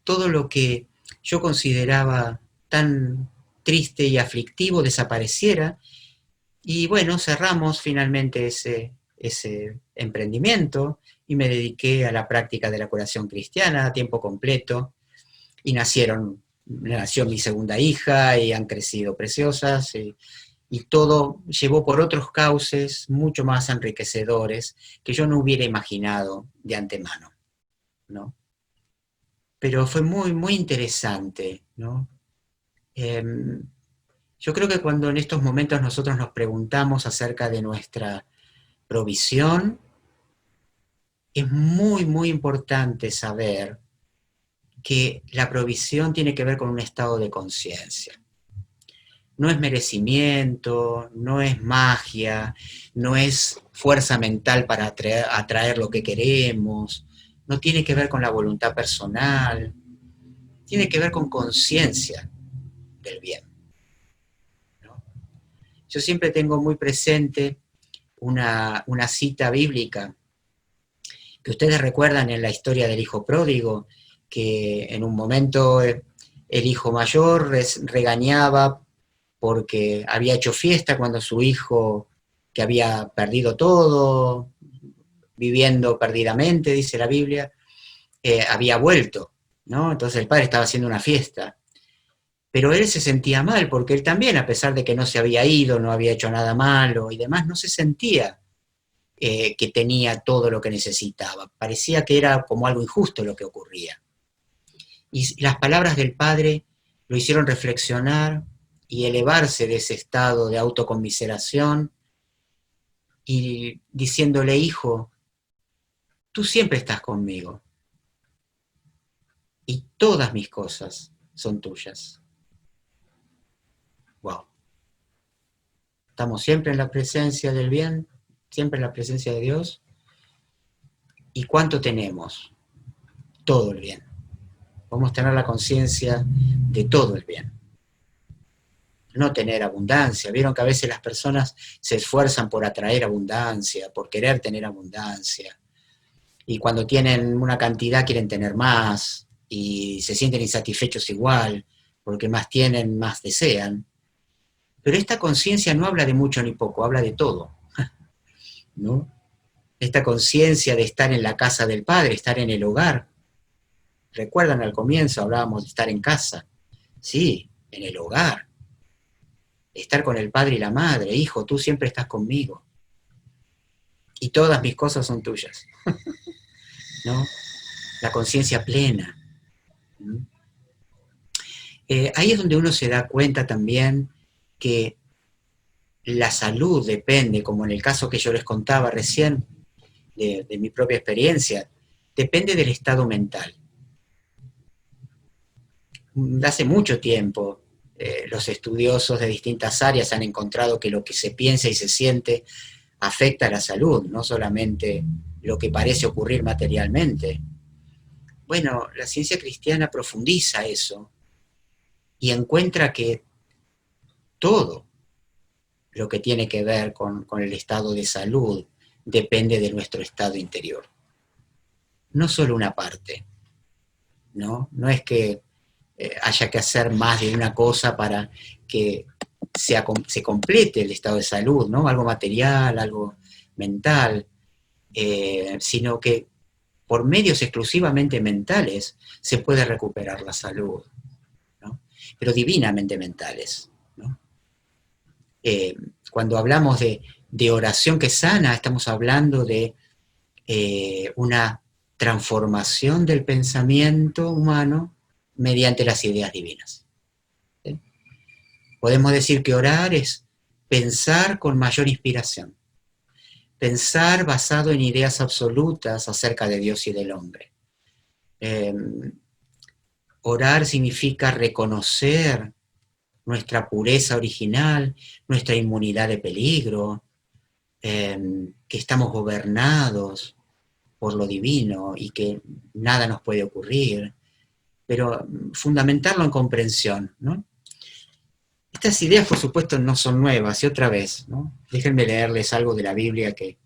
todo lo que yo consideraba tan triste y aflictivo desapareciera. Y bueno, cerramos finalmente ese emprendimiento y me dediqué a la práctica de la curación cristiana a tiempo completo. Y nació mi segunda hija y han crecido preciosas. Y todo llevó por otros cauces mucho más enriquecedores que yo no hubiera imaginado de antemano, ¿no? Pero fue muy, muy interesante, ¿no? Eh, yo creo que cuando en estos momentos nosotros nos preguntamos acerca de nuestra provisión, es muy, muy importante saber que la provisión tiene que ver con un estado de conciencia. No es merecimiento, no es magia, no es fuerza mental para atraer lo que queremos, no tiene que ver con la voluntad personal, tiene que ver con conciencia del bien, ¿no? Yo siempre tengo muy presente una cita bíblica que ustedes recuerdan en la historia del hijo pródigo, que en un momento el hijo mayor regañaba porque había hecho fiesta cuando su hijo, que había perdido todo, viviendo perdidamente, dice la Biblia, había vuelto, ¿no? Entonces el padre estaba haciendo una fiesta. Pero él se sentía mal, porque él también, a pesar de que no se había ido, no había hecho nada malo y demás, no se sentía que tenía todo lo que necesitaba. Parecía que era como algo injusto lo que ocurría. Y las palabras del padre lo hicieron reflexionar y elevarse de ese estado de autoconmiseración y diciéndole, hijo, tú siempre estás conmigo y todas mis cosas son tuyas. Wow. Estamos siempre en la presencia del bien, siempre en la presencia de Dios. ¿Y cuánto tenemos? Todo el bien. Podemos tener la conciencia de todo el bien. No tener abundancia. Vieron que a veces las personas se esfuerzan por atraer abundancia, por querer tener abundancia. Y cuando tienen una cantidad quieren tener más y se sienten insatisfechos igual, porque más tienen, más desean. Pero esta conciencia no habla de mucho ni poco, habla de todo, ¿no? Esta conciencia de estar en la casa del Padre, estar en el hogar. ¿Recuerdan al comienzo hablábamos de estar en casa? Sí, en el hogar. Estar con el Padre y la Madre. Hijo, tú siempre estás conmigo. Y todas mis cosas son tuyas, ¿no? La conciencia plena. Ahí es donde uno se da cuenta también que la salud depende, como en el caso que yo les contaba recién, de mi propia experiencia, depende del estado mental. Hace mucho tiempo, los estudiosos de distintas áreas han encontrado que lo que se piensa y se siente afecta a la salud, no solamente lo que parece ocurrir materialmente. Bueno, la ciencia cristiana profundiza eso y encuentra que todo lo que tiene que ver con el estado de salud depende de nuestro estado interior. no solo una parte, ¿no? No es que haya que hacer más de una cosa para que se complete el estado de salud, ¿no? Algo material, algo mental, sino que por medios exclusivamente mentales se puede recuperar la salud, ¿no? Pero divinamente mentales, ¿no? Eh, Cuando hablamos de oración que sana, estamos hablando de una transformación del pensamiento humano mediante las ideas divinas. ¿Sí? Podemos decir que orar es pensar con mayor inspiración, pensar basado en ideas absolutas acerca de Dios y del hombre. Eh, Orar significa reconocer nuestra pureza original, nuestra inmunidad de peligro, que estamos gobernados por lo divino y que nada nos puede ocurrir, pero fundamentarlo en comprensión, ¿no? Estas ideas, por supuesto, no son nuevas, y otra vez, ¿no? Déjenme leerles algo de la Biblia que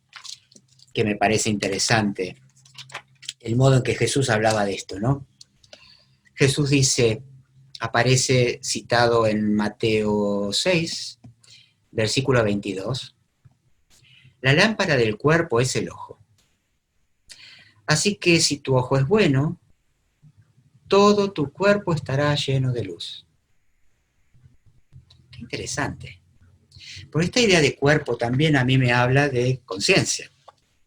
me parece interesante, el modo en que Jesús hablaba de esto, ¿no? Jesús dice, aparece citado en Mateo 6, versículo 22, la lámpara del cuerpo es el ojo. Así que si tu ojo es bueno, todo tu cuerpo estará lleno de luz. Qué interesante. Por esta idea de cuerpo también a mí me habla de conciencia,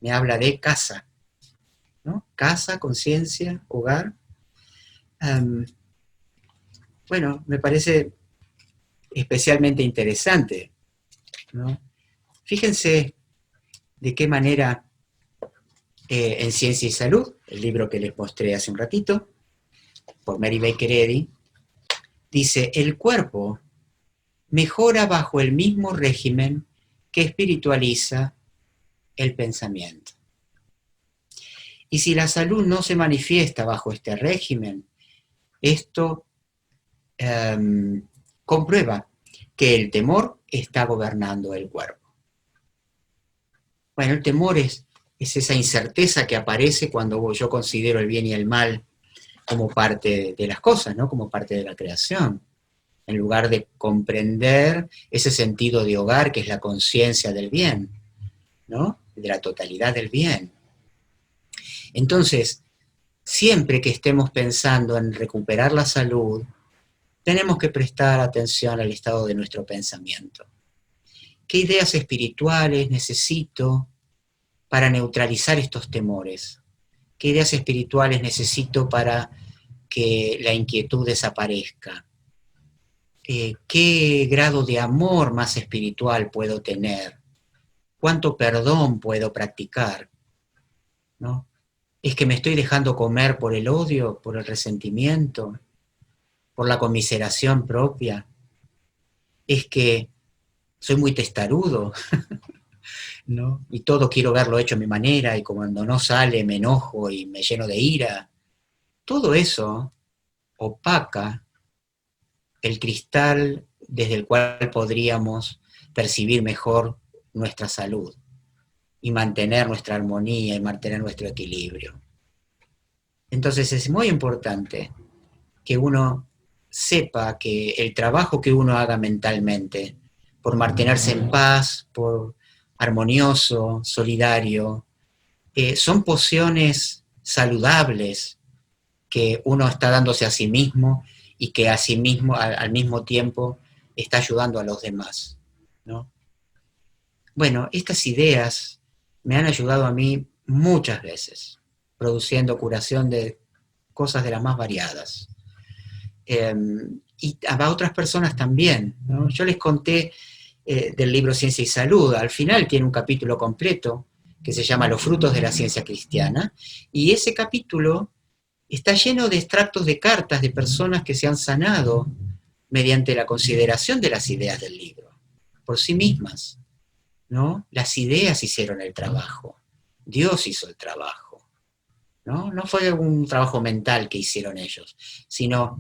me habla de casa, ¿no? Casa, conciencia, hogar. Bueno, me parece especialmente interesante, ¿no? Fíjense de qué manera en Ciencia y Salud, el libro que les mostré hace un ratito, por Mary Baker Eddy, dice, el cuerpo mejora bajo el mismo régimen que espiritualiza el pensamiento. Y si la salud no se manifiesta bajo este régimen, esto comprueba que el temor está gobernando el cuerpo. Bueno, el temor es esa incerteza que aparece cuando yo considero el bien y el mal como parte de las cosas, ¿no? Como parte de la creación. En lugar de comprender ese sentido de hogar que es la conciencia del bien, ¿no? De la totalidad del bien. Entonces, siempre que estemos pensando en recuperar la salud, tenemos que prestar atención al estado de nuestro pensamiento. ¿Qué ideas espirituales necesito para neutralizar estos temores? ¿Qué ideas espirituales necesito para que la inquietud desaparezca? ¿Qué grado de amor más espiritual puedo tener? ¿Cuánto perdón puedo practicar? ¿No? ¿Es que me estoy dejando comer por el odio, por el resentimiento, por la conmiseración propia? ¿Es que soy muy testarudo, ¿no? Y todo quiero verlo hecho a mi manera y cuando no sale me enojo y me lleno de ira? Todo eso opaca el cristal desde el cual podríamos percibir mejor nuestra salud y mantener nuestra armonía y mantener nuestro equilibrio. Entonces es muy importante que uno sepa que el trabajo que uno haga mentalmente, por mantenerse en paz, por armonioso, solidario, son pociones saludables que uno está dándose a sí mismo y que a sí mismo, al mismo tiempo está ayudando a los demás, ¿no? Bueno, estas ideas me han ayudado a mí muchas veces, produciendo curación de cosas de las más variadas. Y a otras personas también, ¿no? Yo les conté del libro Ciencia y Salud, al final tiene un capítulo completo que se llama Los frutos de la ciencia cristiana, y ese capítulo está lleno de extractos de cartas de personas que se han sanado mediante la consideración de las ideas del libro, por sí mismas, ¿no? Las ideas hicieron el trabajo, Dios hizo el trabajo, ¿no? No fue un trabajo mental que hicieron ellos, sino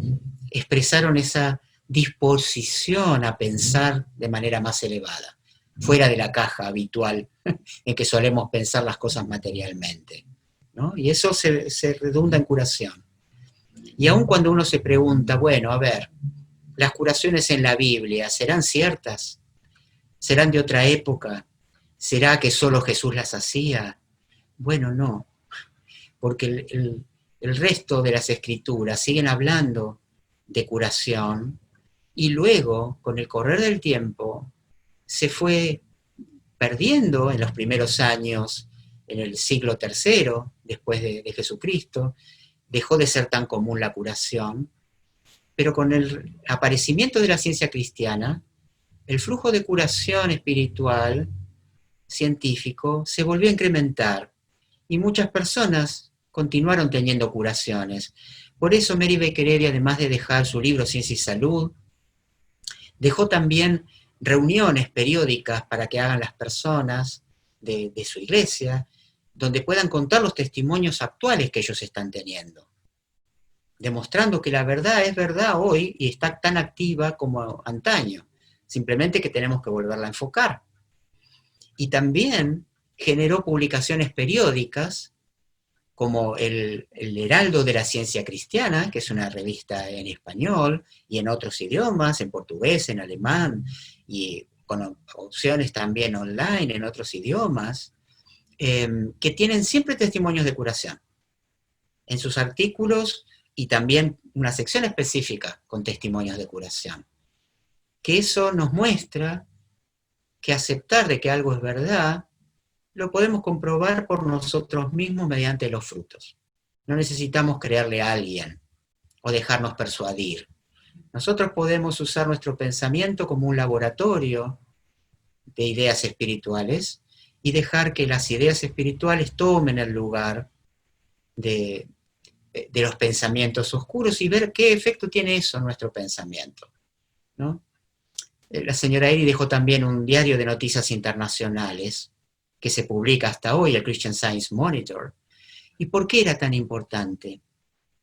expresaron esa disposición a pensar de manera más elevada, fuera de la caja habitual en que solemos pensar las cosas materialmente, ¿no? Y eso se redunda en curación. Y aun cuando uno se pregunta, bueno, a ver, las curaciones en la Biblia, ¿serán ciertas? ¿Serán de otra época? ¿Será que solo Jesús las hacía? Bueno, no, porque el resto de las escrituras siguen hablando de curación y luego, con el correr del tiempo, se fue perdiendo en los primeros años, en el siglo III, después de Jesucristo, dejó de ser tan común la curación, pero con el aparecimiento de la ciencia cristiana, el flujo de curación espiritual, científico, se volvió a incrementar y muchas personas continuaron teniendo curaciones. Por eso Mary Baker Eddy, además de dejar su libro Ciencia y Salud, dejó también reuniones periódicas para que hagan las personas de su iglesia, donde puedan contar los testimonios actuales que ellos están teniendo, demostrando que la verdad es verdad hoy y está tan activa como antaño, simplemente que tenemos que volverla a enfocar. Y también generó publicaciones periódicas como el Heraldo de la Ciencia Cristiana, que es una revista en español y en otros idiomas, en portugués, en alemán, y con opciones también online en otros idiomas, que tienen siempre testimonios de curación en sus artículos y también una sección específica con testimonios de curación. Que eso nos muestra que aceptar de que algo es verdad lo podemos comprobar por nosotros mismos mediante los frutos. No necesitamos creerle a alguien o dejarnos persuadir. Nosotros podemos usar nuestro pensamiento como un laboratorio de ideas espirituales y dejar que las ideas espirituales tomen el lugar de los pensamientos oscuros y ver qué efecto tiene eso en nuestro pensamiento, ¿no? La señora Eddy dejó también un diario de noticias internacionales que se publica hasta hoy, el Christian Science Monitor. ¿Y por qué era tan importante?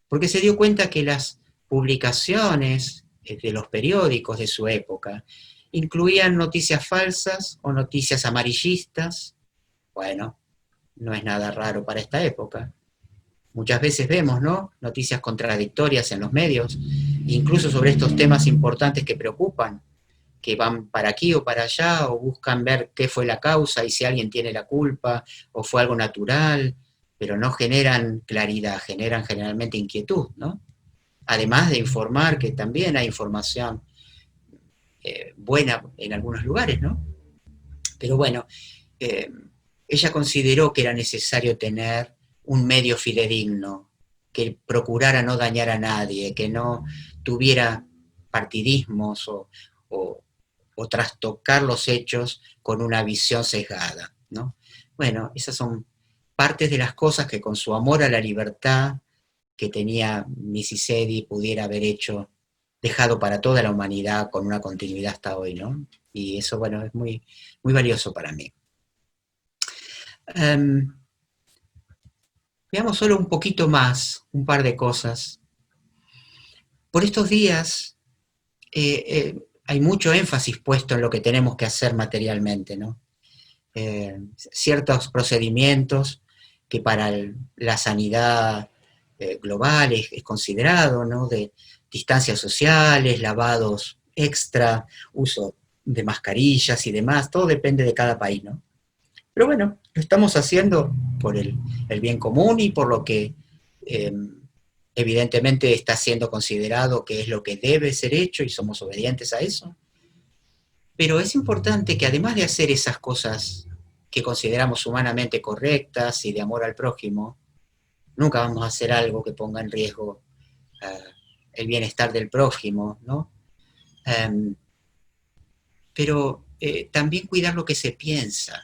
Porque se dio cuenta que las publicaciones de los periódicos de su época incluían noticias falsas o noticias amarillistas. Bueno, no es nada raro para esta época. Muchas veces vemos, ¿no?, noticias contradictorias en los medios, incluso sobre estos temas importantes que preocupan, que van para aquí o para allá, o buscan ver qué fue la causa y si alguien tiene la culpa, o fue algo natural, pero no generan claridad, generan generalmente inquietud, ¿no? Además de informar que también hay información buena en algunos lugares, ¿no? Pero bueno, eh, ella consideró que era necesario tener un medio fidedigno, que procurara no dañar a nadie, que no tuviera partidismos o, o trastocar los hechos con una visión sesgada, ¿no? Bueno, esas son partes de las cosas que con su amor a la libertad que tenía Mrs. Eddy pudiera haber hecho, dejado para toda la humanidad con una continuidad hasta hoy, ¿no? Y eso, bueno, es muy, muy valioso para mí. Veamos solo un poquito más, un par de cosas. Por estos días hay mucho énfasis puesto en lo que tenemos que hacer materialmente, ¿no? Ciertos procedimientos que para la sanidad global es considerado, ¿no? De distancias sociales, lavados extra, uso de mascarillas y demás, todo depende de cada país, ¿no? Pero bueno, lo estamos haciendo por el bien común y por lo que evidentemente está siendo considerado que es lo que debe ser hecho y somos obedientes a eso. Pero es importante que además de hacer esas cosas que consideramos humanamente correctas y de amor al prójimo, nunca vamos a hacer algo que ponga en riesgo el bienestar del prójimo, ¿no? Pero también cuidar lo que se piensa.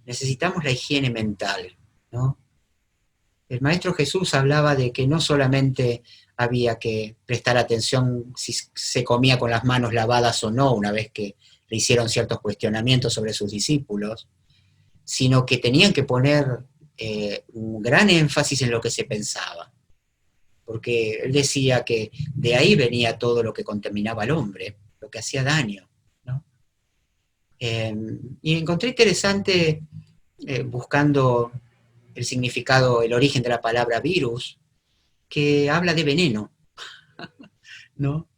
Necesitamos la higiene mental, ¿no? El Maestro Jesús hablaba de que no solamente había que prestar atención si se comía con las manos lavadas o no, una vez que le hicieron ciertos cuestionamientos sobre sus discípulos, sino que tenían que poner un gran énfasis en lo que se pensaba. Porque él decía que de ahí venía todo lo que contaminaba al hombre, lo que hacía daño, ¿no? Y encontré interesante, buscando el significado, el origen de la palabra virus, que habla de veneno, ¿no?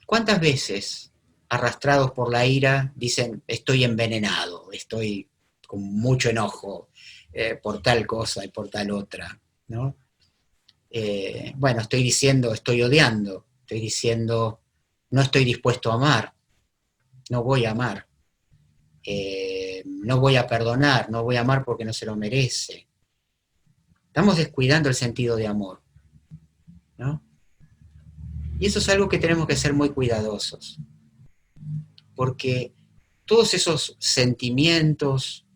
¿Cuántas veces, arrastrados por la ira, dicen, estoy envenenado, estoy con mucho enojo por tal cosa y por tal otra, ¿no? Bueno, estoy diciendo, estoy odiando, estoy diciendo, no estoy dispuesto a amar, no voy a amar, no voy a perdonar, no voy a amar porque no se lo merece. Estamos descuidando el sentido de amor, ¿no? Y eso es algo que tenemos que ser muy cuidadosos, porque todos esos sentimientos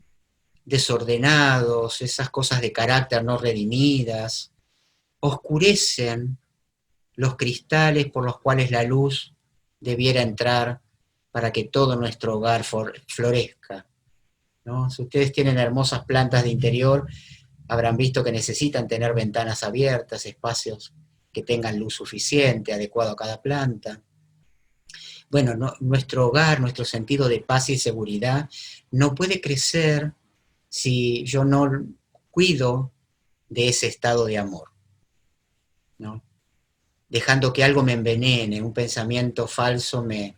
desordenados, esas cosas de carácter no redimidas, oscurecen los cristales por los cuales la luz debiera entrar para que todo nuestro hogar florezca, ¿no? Si ustedes tienen hermosas plantas de interior, habrán visto que necesitan tener ventanas abiertas, espacios que tengan luz suficiente, adecuado a cada planta. Bueno, no, nuestro hogar, nuestro sentido de paz y seguridad no puede crecer si yo no cuido de ese estado de amor, ¿no? Dejando que algo me envenene, un pensamiento falso me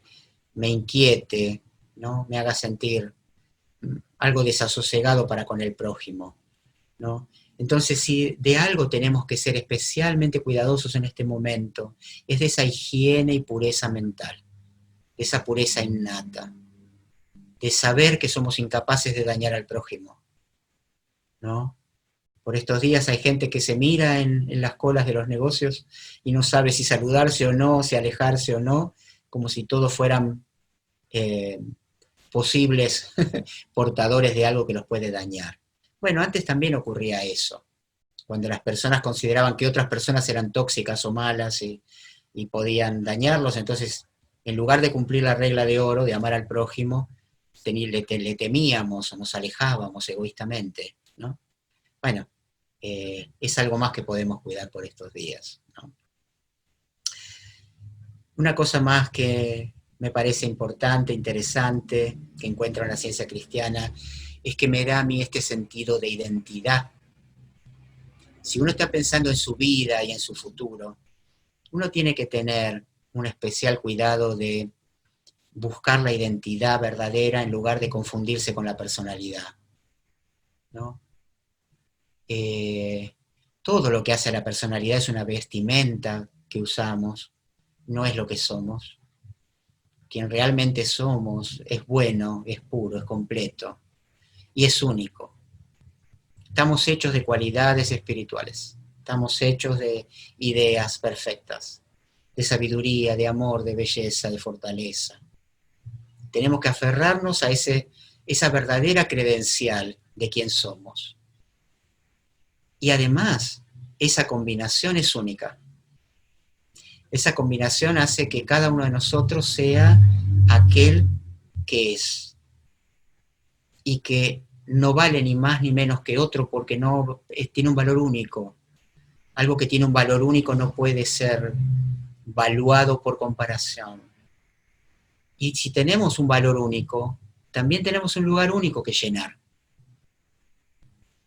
inquiete, ¿no? Me haga sentir algo desasosegado para con el prójimo, ¿no? Entonces, si de algo tenemos que ser especialmente cuidadosos en este momento, es de esa higiene y pureza mental, de esa pureza innata, de saber que somos incapaces de dañar al prójimo, ¿no? Por estos días hay gente que se mira en las colas de los negocios y no sabe si saludarse o no, si alejarse o no, como si todos fueran posibles portadores de algo que los puede dañar. Bueno, antes también ocurría eso, cuando las personas consideraban que otras personas eran tóxicas o malas y podían dañarlos, entonces en lugar de cumplir la regla de oro, de amar al prójimo, le temíamos o nos alejábamos egoístamente, ¿no? Bueno, es algo más que podemos cuidar por estos días, ¿no? Una cosa más que me parece importante, interesante, que encuentro en la ciencia cristiana, es que me da a mí este sentido de identidad. Si uno está pensando en su vida y en su futuro, uno tiene que tener un especial cuidado de buscar la identidad verdadera en lugar de confundirse con la personalidad, ¿no? Todo lo que hace a la personalidad es una vestimenta que usamos, no es lo que somos. Quien realmente somos es bueno, es puro, es completo y es único. Estamos hechos de cualidades espirituales, estamos hechos de ideas perfectas, de sabiduría, de amor, de belleza, de fortaleza. Tenemos que aferrarnos a esa verdadera credencial de quién somos. Y además, esa combinación es única. Esa combinación hace que cada uno de nosotros sea aquel que es. Y que no vale ni más ni menos que otro porque no tiene un valor único. Algo que tiene un valor único no puede ser valuado por comparación. Y si tenemos un valor único, también tenemos un lugar único que llenar.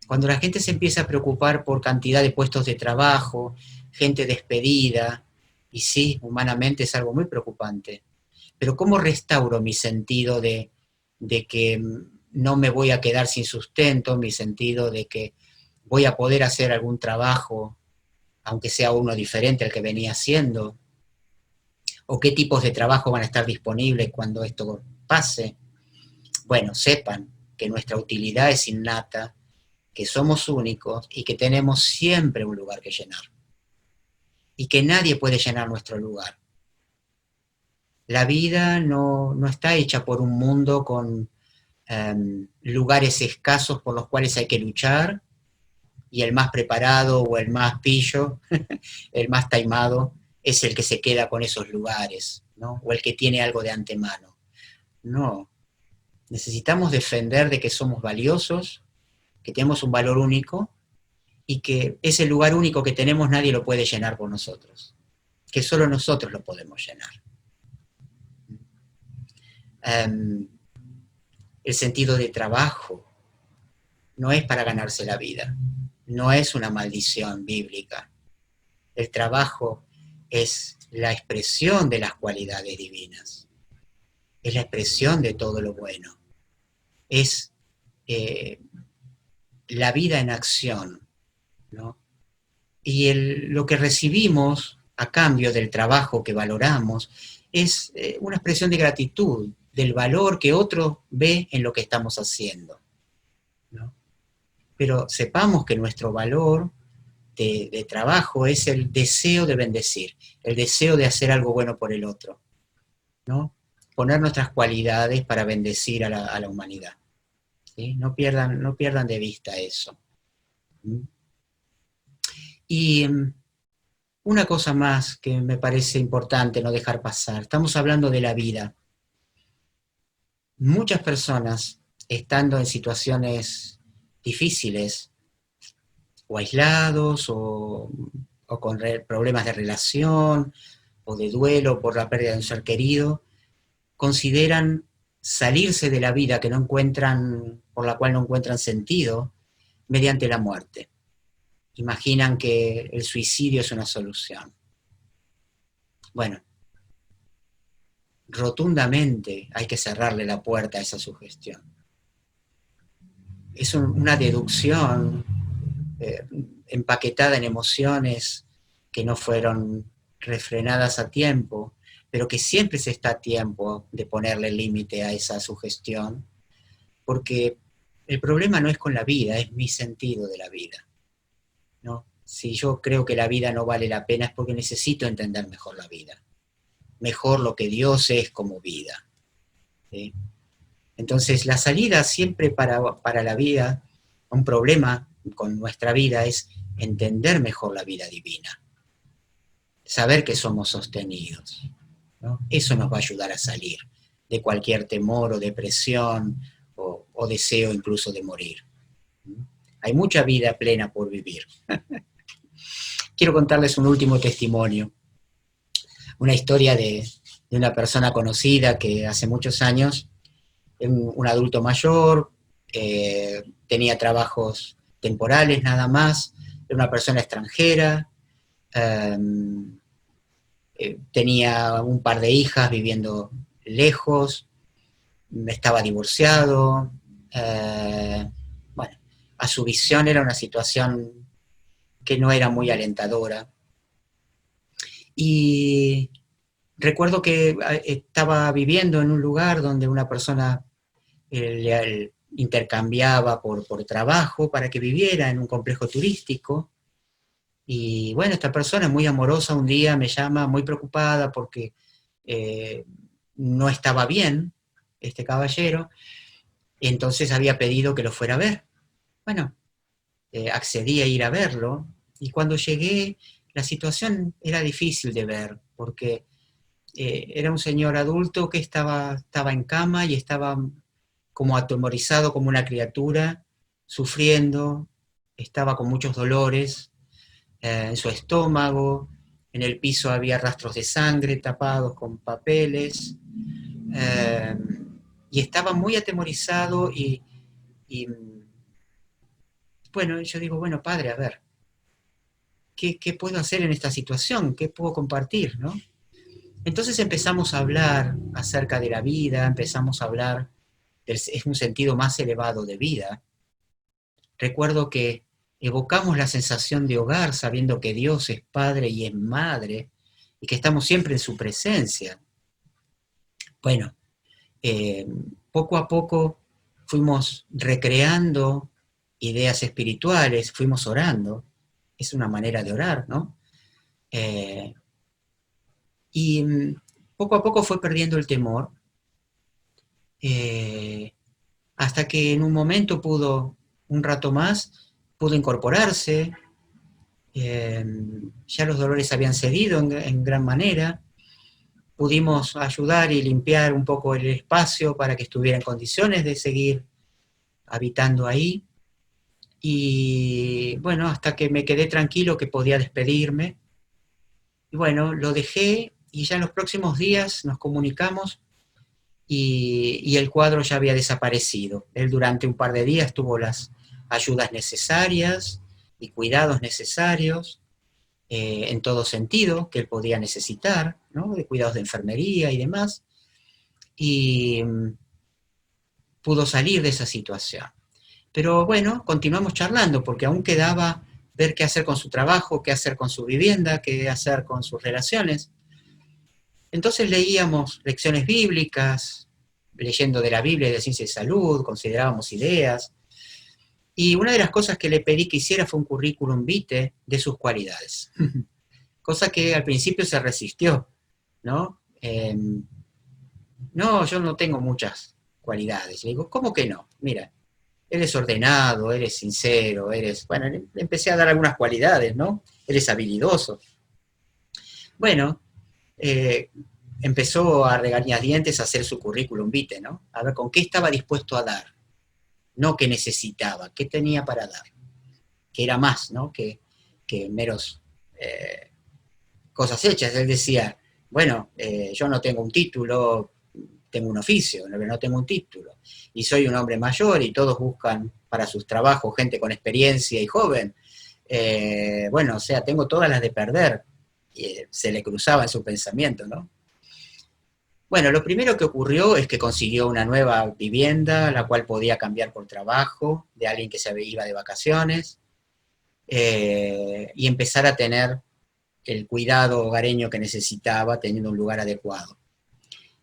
Cuando la gente se empieza a preocupar por cantidad de puestos de trabajo, gente despedida, y sí, humanamente es algo muy preocupante, pero ¿cómo restauro mi sentido de que no me voy a quedar sin sustento, mi sentido de que voy a poder hacer algún trabajo, aunque sea uno diferente al que venía haciendo? ¿O qué tipos de trabajo van a estar disponibles cuando esto pase? Bueno, sepan que nuestra utilidad es innata, que somos únicos y que tenemos siempre un lugar que llenar. Y que nadie puede llenar nuestro lugar. La vida no está hecha por un mundo con lugares escasos por los cuales hay que luchar, y el más preparado o el más pillo, el más taimado, es el que se queda con esos lugares, ¿no? O el que tiene algo de antemano. No, necesitamos defender de que somos valiosos, que tenemos un valor único, y que ese lugar único que tenemos nadie lo puede llenar por nosotros, que solo nosotros lo podemos llenar. El sentido de trabajo. no es para ganarse la vida, no es una maldición bíblica. El trabajo es la expresión de las cualidades divinas, es la expresión de todo lo bueno, es la vida en acción, ¿no? Y lo que recibimos a cambio del trabajo que valoramos es una expresión de gratitud, del valor que otro ve en lo que estamos haciendo, ¿no? Pero sepamos que nuestro valor de trabajo es el deseo de bendecir, el deseo de hacer algo bueno por el otro, ¿no? Poner nuestras cualidades para bendecir a la humanidad, ¿sí? No pierdan de vista eso. ¿Mm? Y una cosa más que me parece importante no dejar pasar. Estamos hablando de la vida. Muchas personas, estando en situaciones difíciles, o aislados, o con problemas de relación, o de duelo por la pérdida de un ser querido, consideran salirse de la vida que no encuentran, por la cual no encuentran sentido, mediante la muerte. Imaginan que el suicidio es una solución. Bueno, rotundamente hay que cerrarle la puerta a esa sugestión. Es una deducción empaquetada en emociones que no fueron refrenadas a tiempo, pero que siempre se está a tiempo de ponerle límite a esa sugestión, porque el problema no es con la vida, es mi sentido de la vida, ¿no? Si yo creo que la vida no vale la pena es porque necesito entender mejor la vida, mejor lo que Dios es como vida, ¿sí? Entonces la salida siempre para la vida, un problema con nuestra vida es entender mejor la vida divina, saber que somos sostenidos, ¿no? Eso nos va a ayudar a salir de cualquier temor o depresión o deseo incluso de morir. Hay mucha vida plena por vivir. Quiero contarles un último testimonio, una historia de una persona conocida que hace muchos años, un adulto mayor, tenía trabajos temporales nada más, era una persona extranjera, tenía un par de hijas viviendo lejos, estaba divorciado, bueno, a su visión era una situación que no era muy alentadora. Y recuerdo que estaba viviendo en un lugar donde una persona le intercambiaba por trabajo para que viviera en un complejo turístico. Y bueno, esta persona muy amorosa un día me llama muy preocupada porque no estaba bien este caballero, y entonces había pedido que lo fuera a ver. Bueno, accedí a ir a verlo, y cuando llegué la situación era difícil de ver, porque era un señor adulto que estaba en cama y estaba como atemorizado como una criatura, sufriendo, estaba con muchos dolores en su estómago, en el piso había rastros de sangre tapados con papeles, eh, y estaba muy atemorizado y, bueno, yo digo, bueno, padre, a ver, ¿qué puedo hacer en esta situación? ¿Qué puedo compartir, no? Entonces empezamos a hablar acerca de la vida, empezamos a hablar es un sentido más elevado de vida. Recuerdo que evocamos la sensación de hogar sabiendo que Dios es Padre y es Madre y que estamos siempre en su presencia. Bueno, poco a poco fuimos recreando ideas espirituales, fuimos orando, es una manera de orar, ¿no? Y poco a poco fue perdiendo el temor, hasta que en un momento un rato más, pudo incorporarse, ya los dolores habían cedido en gran manera, pudimos ayudar y limpiar un poco el espacio para que estuviera en condiciones de seguir habitando ahí, y bueno, hasta que me quedé tranquilo que podía despedirme, y bueno, lo dejé, y ya en los próximos días nos comunicamos, y el cuadro ya había desaparecido. Él durante un par de días tuvo las ayudas necesarias y cuidados necesarios en todo sentido que él podía necesitar, ¿no? De cuidados de enfermería y demás, y pudo salir de esa situación. Pero bueno, continuamos charlando porque aún quedaba ver qué hacer con su trabajo, qué hacer con su vivienda, qué hacer con sus relaciones. Entonces leíamos lecciones bíblicas, leyendo de la Biblia y de ciencia y salud, considerábamos ideas, y una de las cosas que le pedí que hiciera fue un currículum vitae de sus cualidades, cosa que al principio se resistió, ¿no? No, yo no tengo muchas cualidades. Le digo, ¿cómo que no? Mira, eres ordenado, eres sincero, eres... Bueno, le empecé a dar algunas cualidades, ¿no? Eres habilidoso. Bueno, empezó a regañadientes a hacer su currículum vitae, ¿no? A ver con qué estaba dispuesto a dar, no qué necesitaba, qué tenía para dar, que era más, ¿no? Que meros cosas hechas. Él decía, bueno, yo no tengo un título, tengo un oficio, no tengo un título, y soy un hombre mayor y todos buscan para sus trabajos gente con experiencia y joven. Bueno, o sea, tengo todas las de perder. Y se le cruzaba en su pensamiento, ¿no? Bueno, lo primero que ocurrió es que consiguió una nueva vivienda, la cual podía cambiar por trabajo, de alguien que se iba de vacaciones, y empezar a tener el cuidado hogareño que necesitaba, teniendo un lugar adecuado.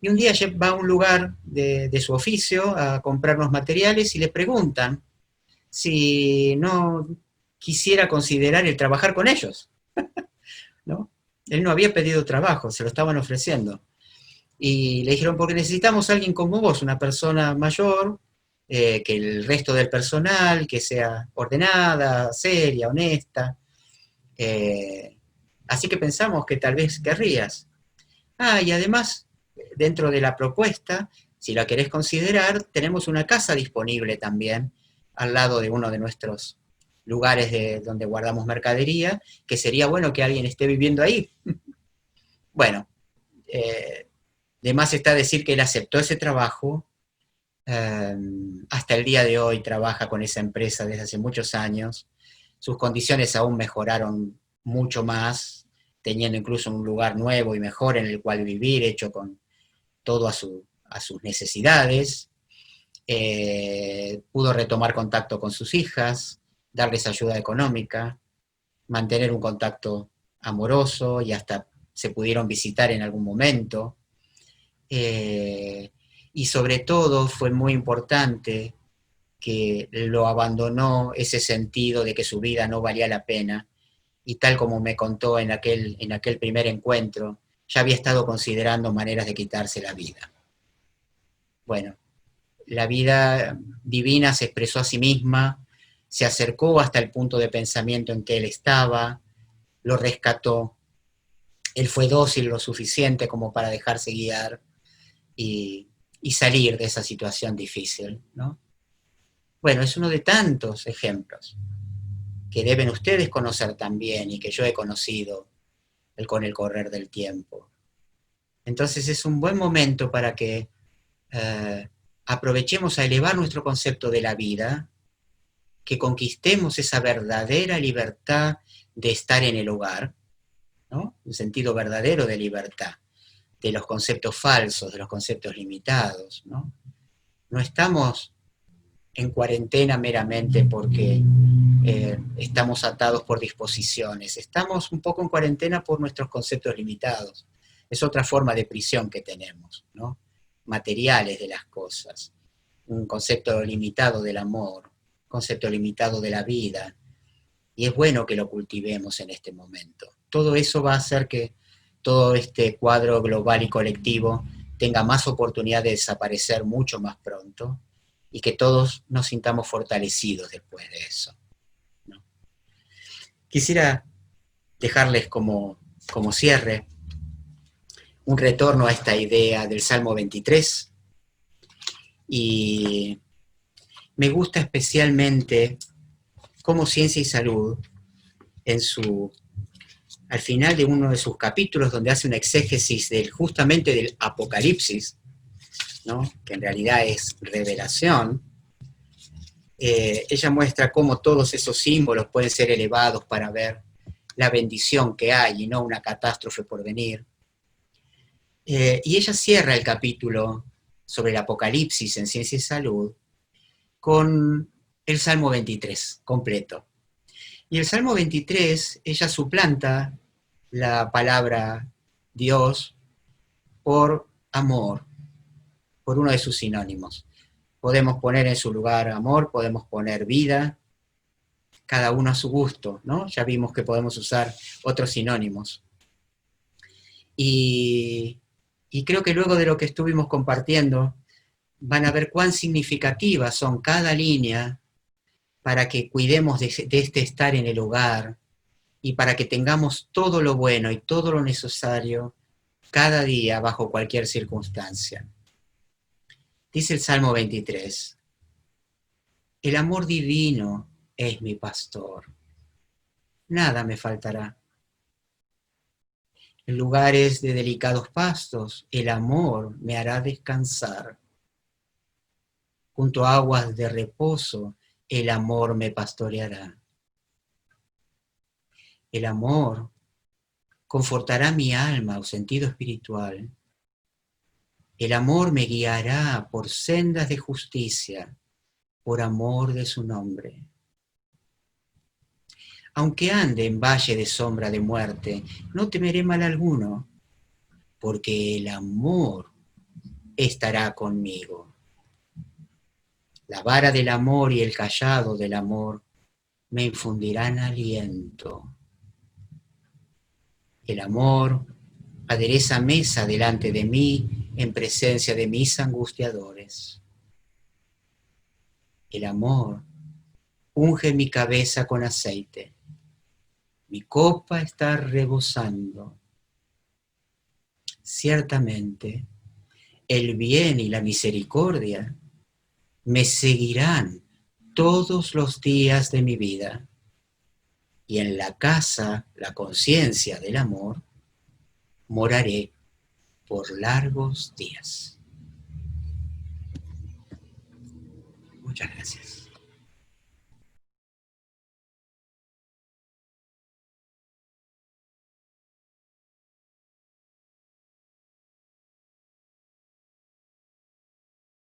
Y un día va a un lugar de su oficio a comprar unos materiales y le preguntan si no quisiera considerar el trabajar con ellos, ¿no? Él no había pedido trabajo, se lo estaban ofreciendo. Y le dijeron, porque necesitamos a alguien como vos, una persona mayor, que el resto del personal, que sea ordenada, seria, honesta. Así que pensamos que tal vez querrías. Y además, dentro de la propuesta, si la querés considerar, tenemos una casa disponible también, al lado de uno de nuestros lugares donde guardamos mercadería, que sería bueno que alguien esté viviendo ahí. Bueno, de más está decir que él aceptó ese trabajo, hasta el día de hoy trabaja con esa empresa desde hace muchos años, sus condiciones aún mejoraron mucho más, teniendo incluso un lugar nuevo y mejor en el cual vivir, hecho con todo a sus necesidades, pudo retomar contacto con sus hijas, darles ayuda económica, mantener un contacto amoroso y hasta se pudieron visitar en algún momento. Y sobre todo fue muy importante que lo abandonó ese sentido de que su vida no valía la pena, y tal como me contó en aquel primer encuentro, ya había estado considerando maneras de quitarse la vida. Bueno, la vida divina se expresó a sí misma, se acercó hasta el punto de pensamiento en que él estaba, lo rescató, él fue dócil lo suficiente como para dejarse guiar y salir de esa situación difícil, ¿no? Bueno, es uno de tantos ejemplos que deben ustedes conocer también y que yo he conocido con el correr del tiempo. Entonces es un buen momento para que aprovechemos a elevar nuestro concepto de la vida, que conquistemos esa verdadera libertad de estar en el hogar, ¿no? Un sentido verdadero de libertad, de los conceptos falsos, de los conceptos limitados, ¿no? No estamos en cuarentena meramente porque estamos atados por disposiciones, estamos un poco en cuarentena por nuestros conceptos limitados. Es otra forma de prisión que tenemos, ¿no? Materiales de las cosas, un concepto limitado del amor, concepto limitado de la vida, y es bueno que lo cultivemos en este momento. Todo eso va a hacer que todo este cuadro global y colectivo tenga más oportunidad de desaparecer mucho más pronto, y que todos nos sintamos fortalecidos después de eso, ¿no? Quisiera dejarles como cierre un retorno a esta idea del Salmo 23, y me gusta especialmente cómo Ciencia y Salud, al final de uno de sus capítulos, donde hace una exégesis justamente del Apocalipsis, ¿no? Que en realidad es revelación, Ella muestra cómo todos esos símbolos pueden ser elevados para ver la bendición que hay y no una catástrofe por venir. Y ella cierra el capítulo sobre el Apocalipsis en Ciencia y Salud con el Salmo 23 completo. Y el Salmo 23, ella suplanta la palabra Dios por amor, por uno de sus sinónimos. Podemos poner en su lugar amor, podemos poner vida, cada uno a su gusto, ¿no? Ya vimos que podemos usar otros sinónimos. Y creo que luego de lo que estuvimos compartiendo, van a ver cuán significativas son cada línea para que cuidemos de este estar en el hogar y para que tengamos todo lo bueno y todo lo necesario cada día bajo cualquier circunstancia. Dice el Salmo 23, el amor divino es mi pastor, nada me faltará. En lugares de delicados pastos, el amor me hará descansar. Junto a aguas de reposo, el amor me pastoreará. El amor confortará mi alma o sentido espiritual. El amor me guiará por sendas de justicia, por amor de su nombre. Aunque ande en valle de sombra de muerte, no temeré mal alguno, porque el amor estará conmigo. La vara del amor y el cayado del amor me infundirán aliento. El amor adereza mesa delante de mí en presencia de mis angustiadores. El amor unge mi cabeza con aceite. Mi copa está rebosando. Ciertamente, el bien y la misericordia me seguirán todos los días de mi vida. Y en la casa, la conciencia del amor, moraré por largos días. Muchas gracias.